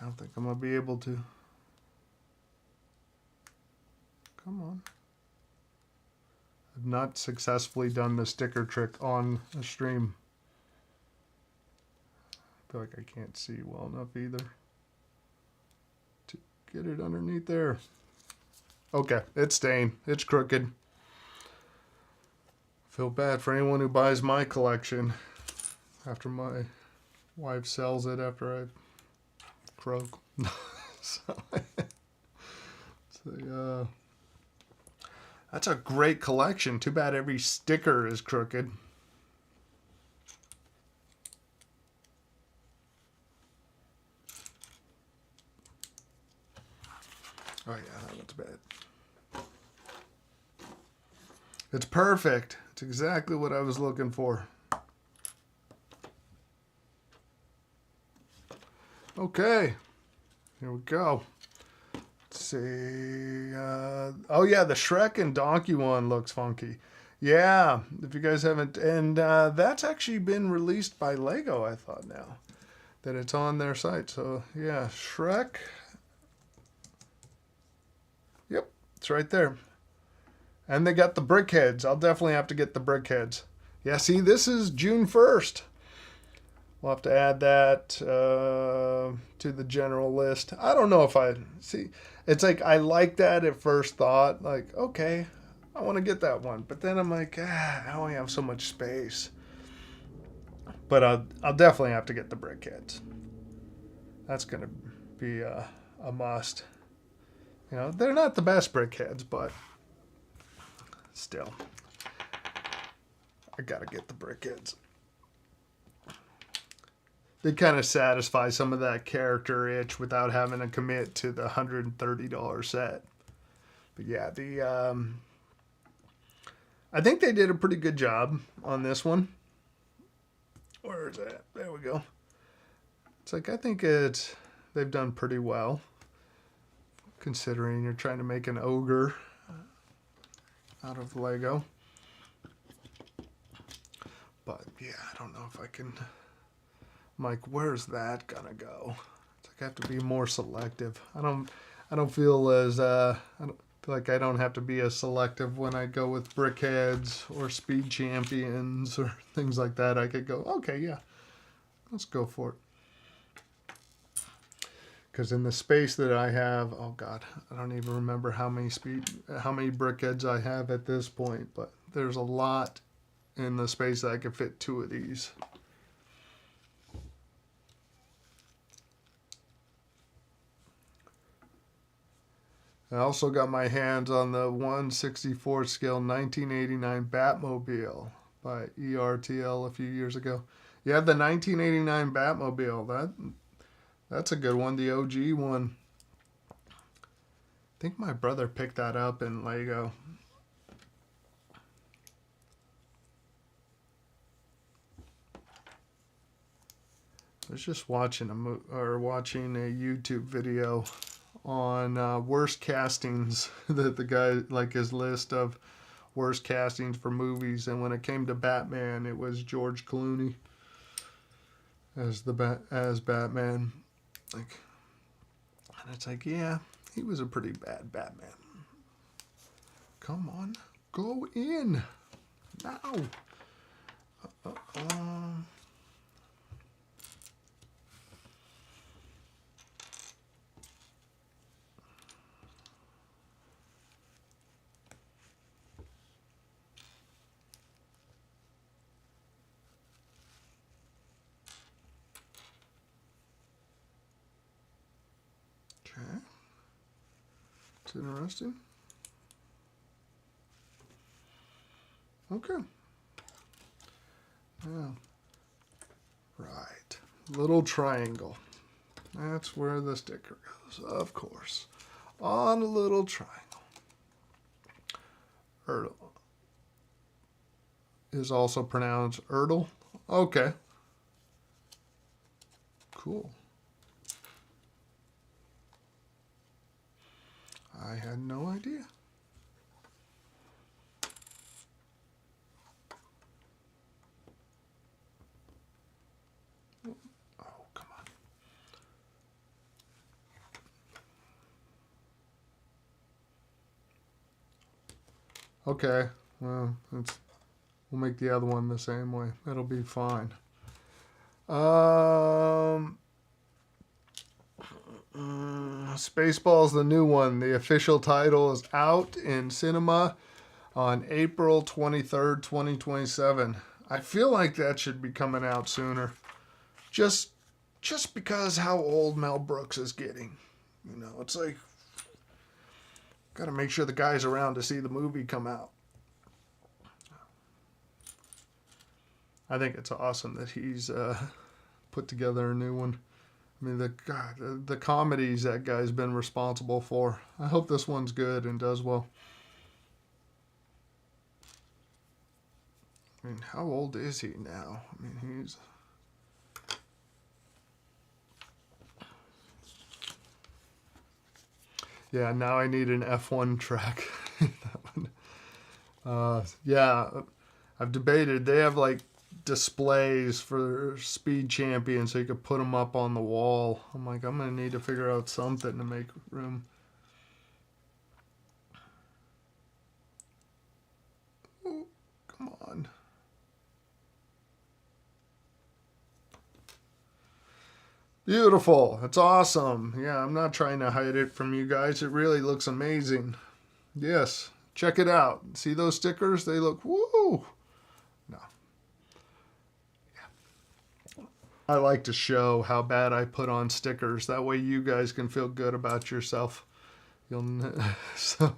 I don't think I'm going to be able to. Come on. I've not successfully done the sticker trick on a stream. I feel like I can't see well enough either to get it underneath there. Okay, it's staying. It's crooked. Feel bad for anyone who buys my collection after my wife sells it after I croak. That's a great collection. Too bad every sticker is crooked. Oh yeah, that looks bad. It's perfect. It's exactly what I was looking for. Okay, here we go. Let's see. Oh yeah, the Shrek and Donkey one looks funky. Yeah, if you guys haven't, and that's actually been released by LEGO, I thought now, that it's on their site. So yeah, Shrek. Yep, it's right there. And they got the BrickHeadz. I'll definitely have to get the BrickHeadz. Yeah, see, this is June 1st. We'll have to add that to the general list. I don't know if I... See, it's like I like that at first thought. Like, okay, I want to get that one. But then I'm like, I only have so much space. But I'll definitely have to get the BrickHeadz. That's going to be a must. You know, they're not the best BrickHeadz, but still, I gotta get the BrickHeadz. They kind of satisfy some of that character itch without having to commit to the $130 set. But yeah, I think they did a pretty good job on this one. Where is that? There we go. It's like, I think they've done pretty well, considering you're trying to make an ogre out of Lego. But yeah, I don't know if I can. I'm like, where's that gonna go? It's like I have to be more selective. I don't feel as I don't feel like I don't have to be as selective when I go with BrickHeadz or Speed Champions or things like that. I could go, okay, yeah, let's go for it. Because in the space that I have, oh God, I don't even remember how many BrickHeadz I have at this point, but there's a lot in the space that I could fit 2 of these. I also got my hands on the 1/64 scale 1989 Batmobile by ERTL a few years ago. Yeah, the 1989 Batmobile, that's a good one, the OG one. I think my brother picked that up in Lego. I was just watching watching a YouTube video on worst castings that the guy, like his list of worst castings for movies, and when it came to Batman, it was George Clooney as Batman. Like, and it's like, yeah, he was a pretty bad Batman. Come on, go in now. Okay, it's interesting. Okay. Yeah. Right. Little triangle. That's where the sticker goes, of course. On a little triangle. Erdl is also pronounced Erdl. Okay. Cool. I had no idea. Oh, come on. Okay, well, we'll make the other one the same way. It'll be fine. Spaceballs, the new one. The official title is out in cinema on April 23rd, 2027. I feel like that should be coming out sooner. Just because how old Mel Brooks is getting. You know, it's like, got to make sure the guy's around to see the movie come out. I think it's awesome that he's put together a new one. I mean, the comedies that guy's been responsible for. I hope this one's good and does well. I mean, how old is he now? I mean, he's... Yeah, now I need an F1 track. That one. Yeah, I've debated. They have like displays for Speed Champion so you could put them up on the wall. I'm like, I'm going to need to figure out something to make room. Oh, come on. Beautiful. It's awesome. Yeah, I'm not trying to hide it from you guys. It really looks amazing. Yes, check it out. See those stickers? They look, woo! No. Yeah. I like to show how bad I put on stickers. That way you guys can feel good about yourself. So,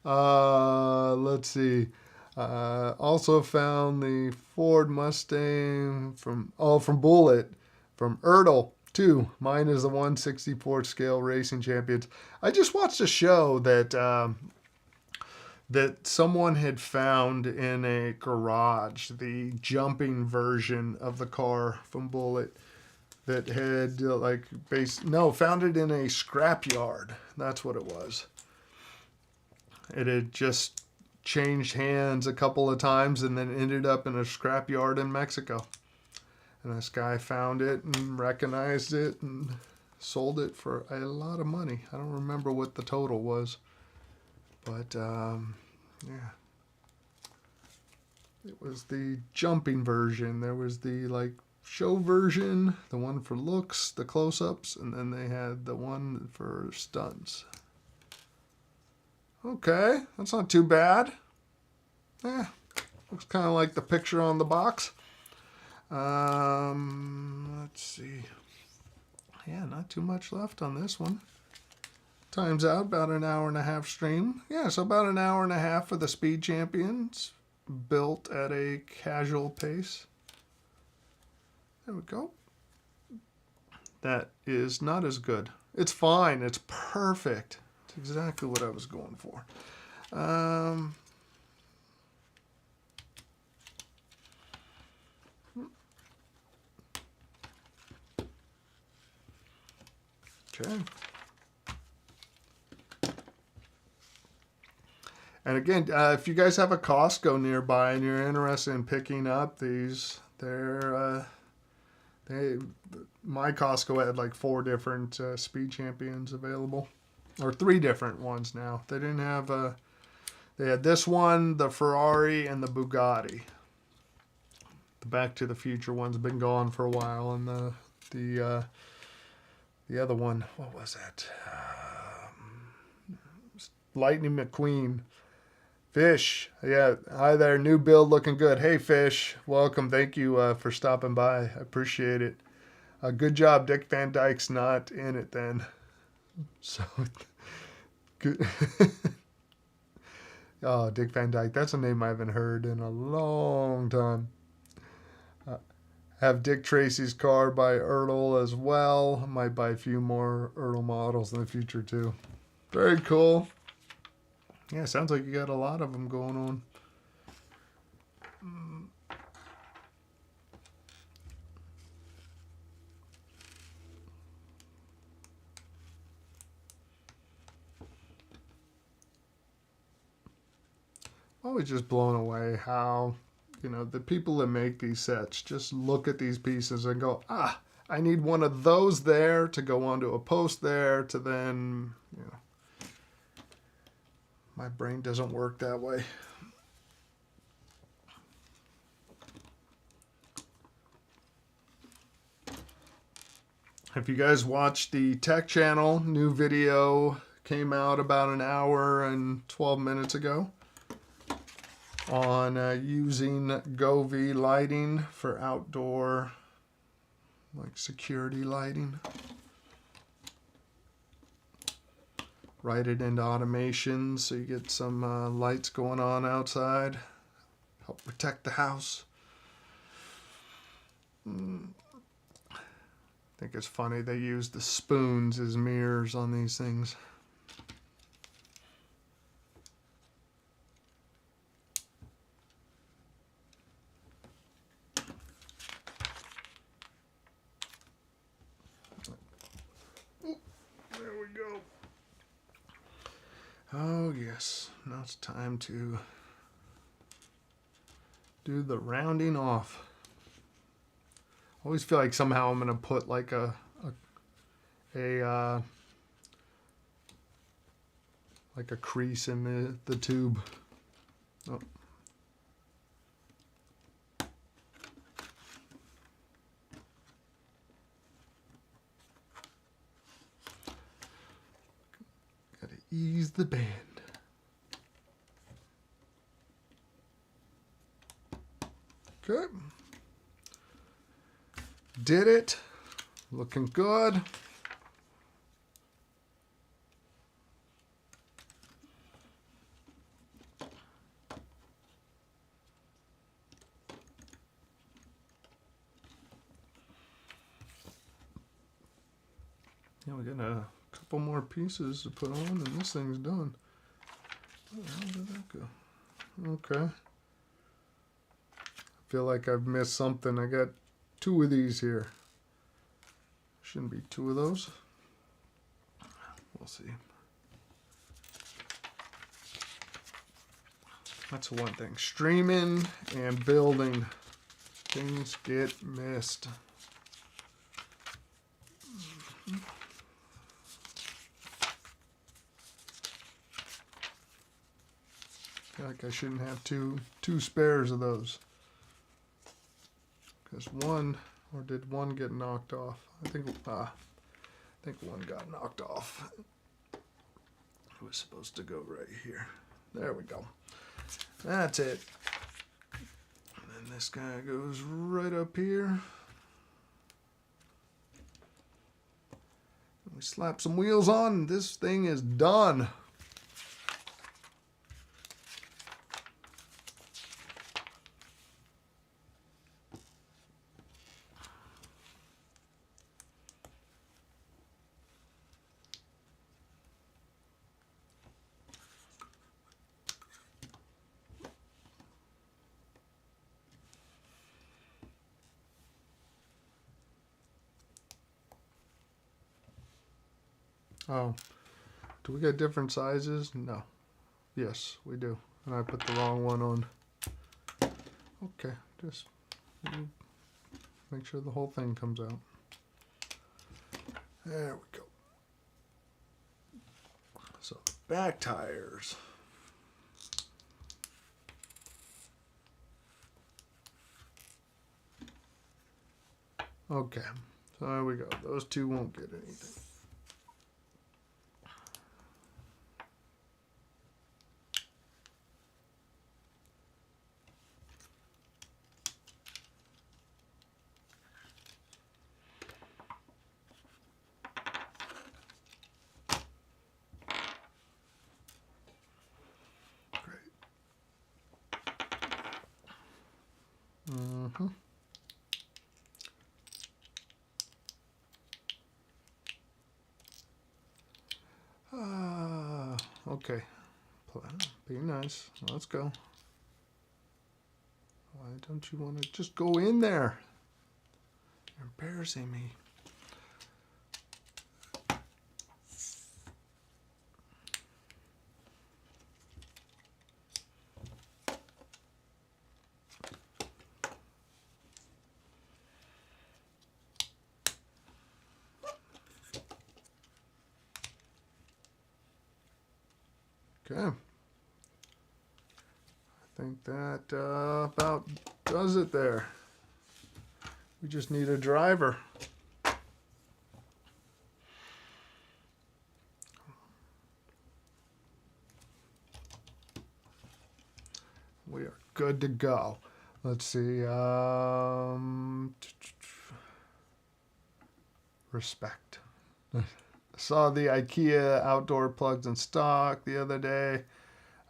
let's see. Also found the Ford Mustang from Bullet. From Erdl, too. Mine is the 1/64 scale Racing Champions. I just watched a show that that someone had found in a garage, the jumping version of the car from Bullet that had found it in a scrapyard. That's what it was. It had just changed hands a couple of times and then ended up in a scrapyard in Mexico. And this guy found it and recognized it and sold it for a lot of money. I don't remember what the total was. But, yeah. It was the jumping version. There was the, show version, the one for looks, the close-ups, and then they had the one for stunts. Okay, that's not too bad. Yeah, looks kind of like the picture on the box. Let's see. Yeah, not too much left on this one. Time's out, about an hour and a half stream. Yeah, so about an hour and a half for the Speed Champions, built at a casual pace. There we go. That is not as good. It's fine. It's perfect. It's exactly what I was going for. Okay. And again, if you guys have a Costco nearby and you're interested in picking up these, my Costco had like 4 different Speed Champions available, or 3 different ones now. They didn't have they had this one, the Ferrari, and the Bugatti. The Back to the Future one's been gone for a while, and the other one, what was that? Lightning McQueen. Fish, yeah. Hi there, new build looking good. Hey, Fish, welcome. Thank you for stopping by. I appreciate it. Good job. Dick Van Dyke's not in it then. So, good. Oh, Dick Van Dyke. That's a name I haven't heard in a long time. Have Dick Tracy's car by Ertl as well. Might buy a few more Ertl models in the future too. Very cool. Yeah, sounds like you got a lot of them going on. Always just blown away how, the people that make these sets just look at these pieces and go, I need one of those there to go onto a post there to then, my brain doesn't work that way. If you guys watched the tech channel, new video came out about an hour and 12 minutes ago on using Govee lighting for outdoor security lighting. Write it into automation so you get some lights going on outside. Help protect the house. I think it's funny they use the spoons as mirrors on these things. There we go. Oh yes, now it's time to do the rounding off. I always feel like somehow I'm gonna put like a crease in the tube. Oh. Gotta ease the band. Okay. Did it. Looking good. Yeah, we got a couple more pieces to put on and this thing's done. Where the hell did that go? Okay. I feel like I've missed something. I got 2 of these here. Shouldn't be 2 of those. We'll see. That's one thing. Streaming and building. Things get missed. I feel like I shouldn't have two spares of those. Because one, or did one get knocked off? I think one got knocked off. It was supposed to go right here. There we go. That's it. And then this guy goes right up here. We slap some wheels on and this thing is done. Oh, do we got different sizes? No. Yes, we do. And I put the wrong one on. Okay, just make sure the whole thing comes out. There we go. So, back tires. Okay, so there we go. Those two won't get anything. Mm-hmm. Okay. Be nice. Let's go. Why don't you want to just go in there? You're embarrassing me. Okay. I think that about does it there. We just need a driver. We are good to go. Let's see. Respect. Saw the IKEA outdoor plugs in stock the other day.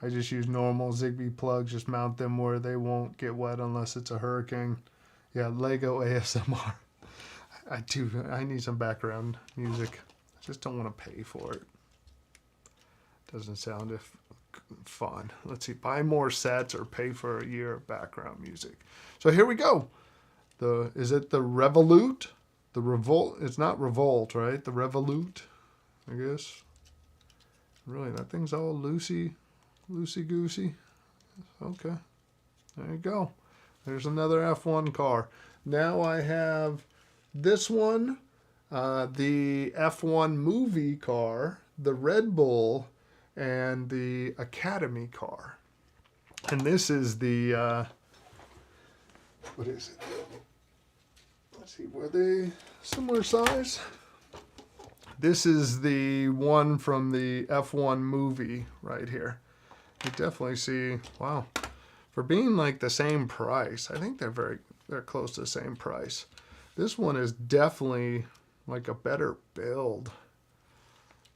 I just use normal Zigbee plugs. Just mount them where they won't get wet unless it's a hurricane. Yeah, LEGO ASMR. I need some background music. I just don't want to pay for it. Doesn't sound fun. Let's see. Buy more sets or pay for a year of background music. So here we go. Is it the Revolut? The Revolt? It's not Revolt, right? The Revolut, I guess. Really, that thing's all loosey-goosey. Okay. There you go. There's another F1 car. Now I have this one, the F1 movie car, the Red Bull, and the Academy car. And this is the, what is it? Let's see, were they similar size? This is the one from the F1 movie right here. You definitely see, wow, for being like the same price, I think they're close to the same price. This one is definitely like a better build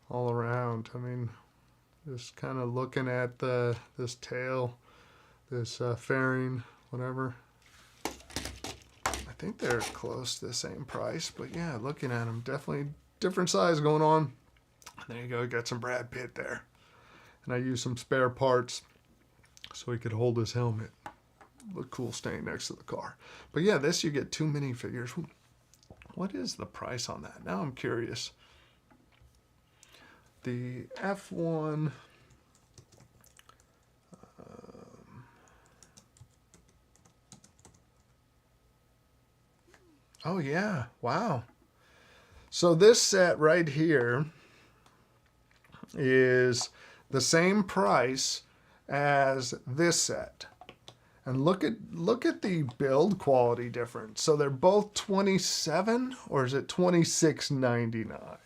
all around. I mean, just kind of looking at this tail, this fairing, whatever. I think they're close to the same price, but yeah, looking at them, definitely different size going on. There you go, got some Brad Pitt there. And I used some spare parts so he could hold his helmet. Look cool staying next to the car. But yeah, this you get 2 minifigures. What is the price on that? Now I'm curious. The F1... oh yeah, wow. So this set right here is the same price as this set. And look at the build quality difference. So they're both $27 or is it $26.99?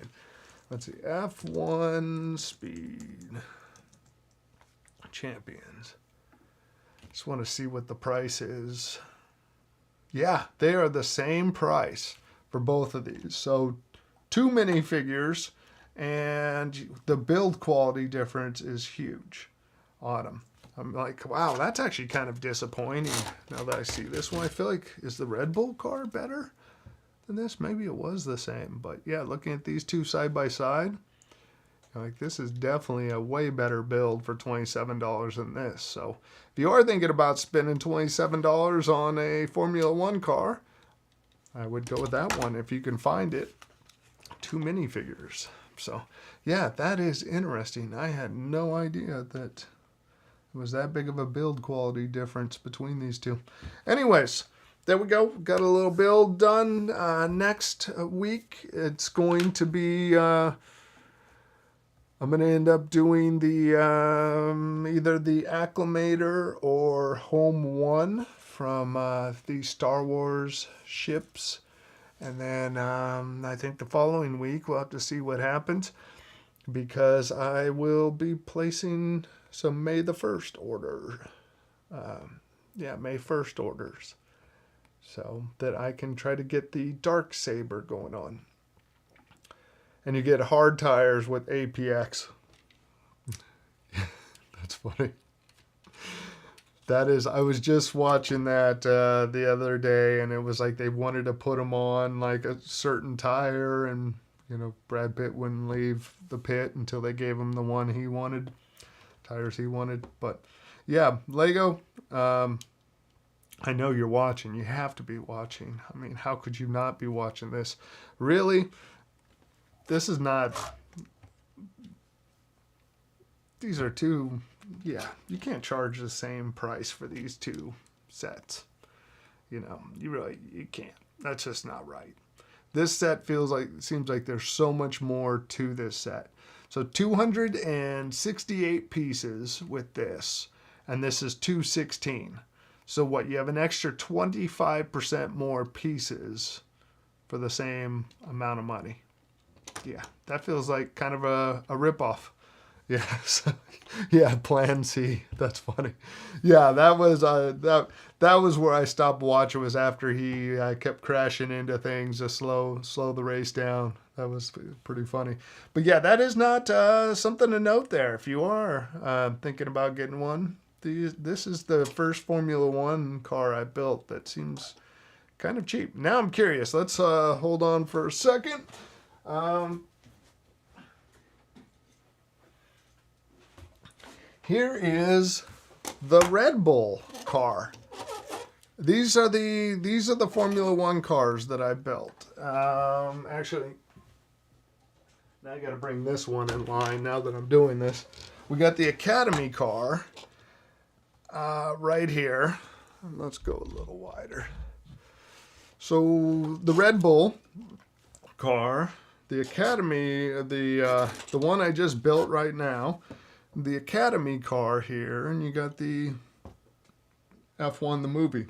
Let's see, F1 Speed Champions. Just want to see what the price is. Yeah, they are the same price for both of these. So 2 minifigures, and the build quality difference is huge on them. I'm like, wow, that's actually kind of disappointing now that I see this one. I feel like, is the Red Bull car better than this? Maybe it was the same. But yeah, looking at these two side by side, like this is definitely a way better build for $27 than this. So if you are thinking about spending $27 on a Formula One car, I would go with that one if you can find it. 2 minifigures. So yeah, that is interesting. I had no idea that it was that big of a build quality difference between these two. Anyways, there we go. Got a little build done. Next week, it's going to be... I'm going to end up doing the either the Acclimator or Home 1 from the Star Wars ships. And then I think the following week we'll have to see what happens, because I will be placing some May the 1st order. May 1st orders. So that I can try to get the Dark Saber going on. And you get hard tires with APX. That's funny. That is, I was just watching that the other day, and it was like they wanted to put them on like a certain tire, and Brad Pitt wouldn't leave the pit until they gave him the one he wanted, tires he wanted. But yeah, Lego, I know you're watching. You have to be watching. I mean, how could you not be watching this? Really? This is not, these are two, you can't charge the same price for these two sets. You can't. That's just not right. This set seems like there's so much more to this set. So 268 pieces with this, and this is 216. So what, you have an extra 25% more pieces for the same amount of money. Yeah, that feels like kind of a ripoff. Yeah, yeah, Plan C. That's funny. Yeah, that was where I stopped watching. Was after he kept crashing into things to slow the race down. That was pretty funny. But yeah, that is not something to note there. If you are thinking about getting one, this is the first Formula One car I built that seems kind of cheap. Now I'm curious. Let's hold on for a second. Here is the Red Bull car. These are the Formula One cars that I built. Actually, now I got to bring this one in line. Now that I'm doing this, we got the Academy car right here. Let's go a little wider. So the Red Bull car. The Academy, the one I just built right now, the Academy car here, and you got the F1 the movie.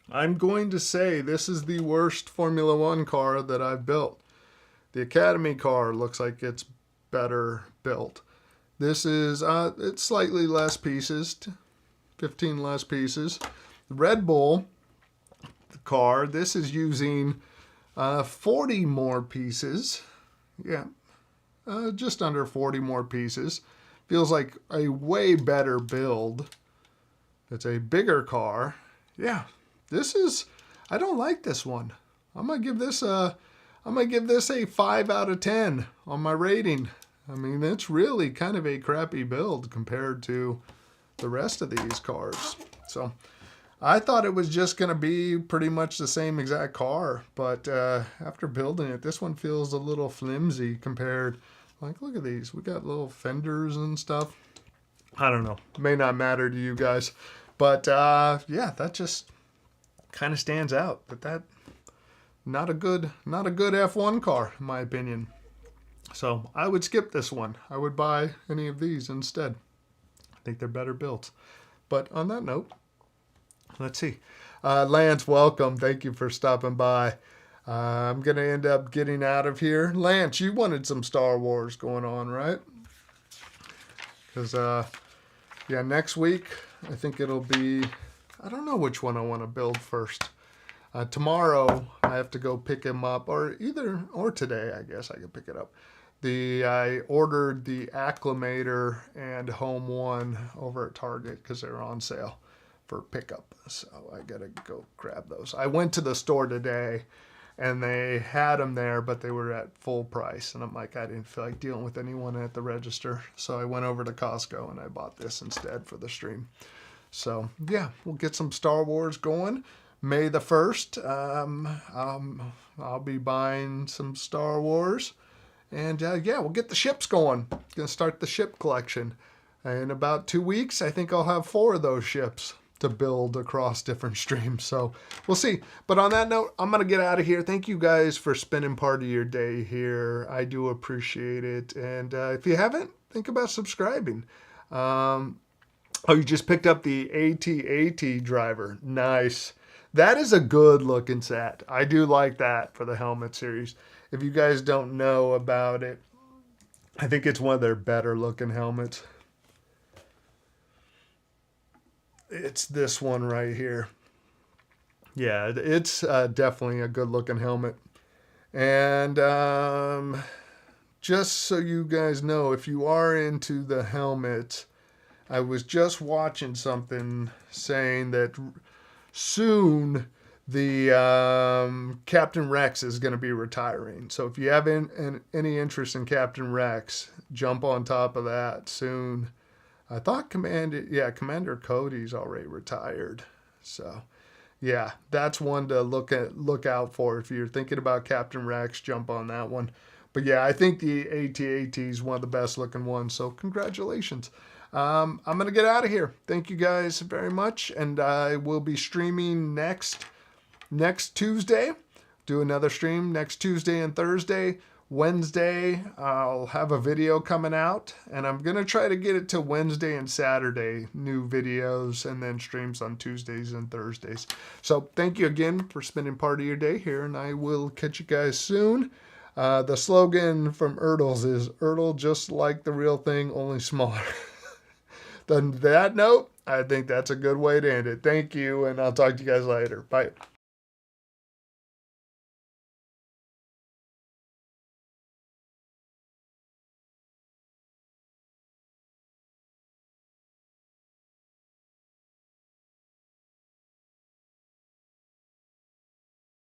I'm going to say this is the worst Formula One car that I've built. The Academy car looks like it's better built. This is, it's slightly less pieces, 15 less pieces. The Red Bull car, this is using 40 more pieces. Yeah, just under 40 more pieces. Feels like a way better build. It's a bigger car. Yeah, this is, I don't like this one. I'm gonna give this a 5 out of 10 on my rating. I mean, it's really kind of a crappy build compared to the rest of these cars. So I thought it was just going to be pretty much the same exact car, but after building it, this one feels a little flimsy compared. Like, look at these. We got little fenders and stuff. I don't know. It may not matter to you guys, but yeah, that just kind of stands out. But that not a good F1 car, in my opinion. So I would skip this one. I would buy any of these instead. I think they're better built. But on that note, let's see. Lance, welcome. Thank you for stopping by. I'm going to end up getting out of here. Lance, you wanted some Star Wars going on, right? Because, yeah, next week, I think it'll be, I don't know which one I want to build first. Tomorrow, I have to go pick him up, or today, I guess I can pick it up. I ordered the Acclimator and Home 1 over at Target because they're on sale for pickup. So I got to go grab those. I went to the store today and they had them there, but they were at full price. And I'm like, I didn't feel like dealing with anyone at the register. So I went over to Costco and I bought this instead for the stream. So yeah, we'll get some Star Wars going. May the 1st, I'll be buying some Star Wars. And yeah, we'll get the ships going. Gonna start the ship collection. In about 2 weeks, I think I'll have 4 of those ships to build across different streams. So we'll see. But on that note, I'm going to get out of here. Thank you guys for spending part of your day here. I do appreciate it. And if you haven't, think about subscribing. Oh, you just picked up the AT-AT driver. Nice. That is a good looking set. I do like that for the helmet series. If you guys don't know about it, I think it's one of their better looking helmets. It's this one right here. Yeah, it's definitely a good looking helmet. And just so you guys know, if you are into the helmet, I was just watching something saying that soon the Captain Rex is going to be retiring. So if you have any interest in Captain Rex, jump on top of that soon. I thought Commander Cody's already retired. So, yeah, that's one to look out for. If you're thinking about Captain Rex, jump on that one. But yeah, I think the AT-AT is one of the best looking ones. So congratulations. I'm going to get out of here. Thank you guys very much. And I will be streaming next Tuesday. Do another stream next Tuesday and Thursday. Wednesday, I'll have a video coming out, and I'm going to try to get it to Wednesday and Saturday, new videos, and then streams on Tuesdays and Thursdays. So thank you again for spending part of your day here, and I will catch you guys soon. The slogan from Ertles is, Ertle just like the real thing, only smaller. On that note, I think that's a good way to end it. Thank you, and I'll talk to you guys later. Bye.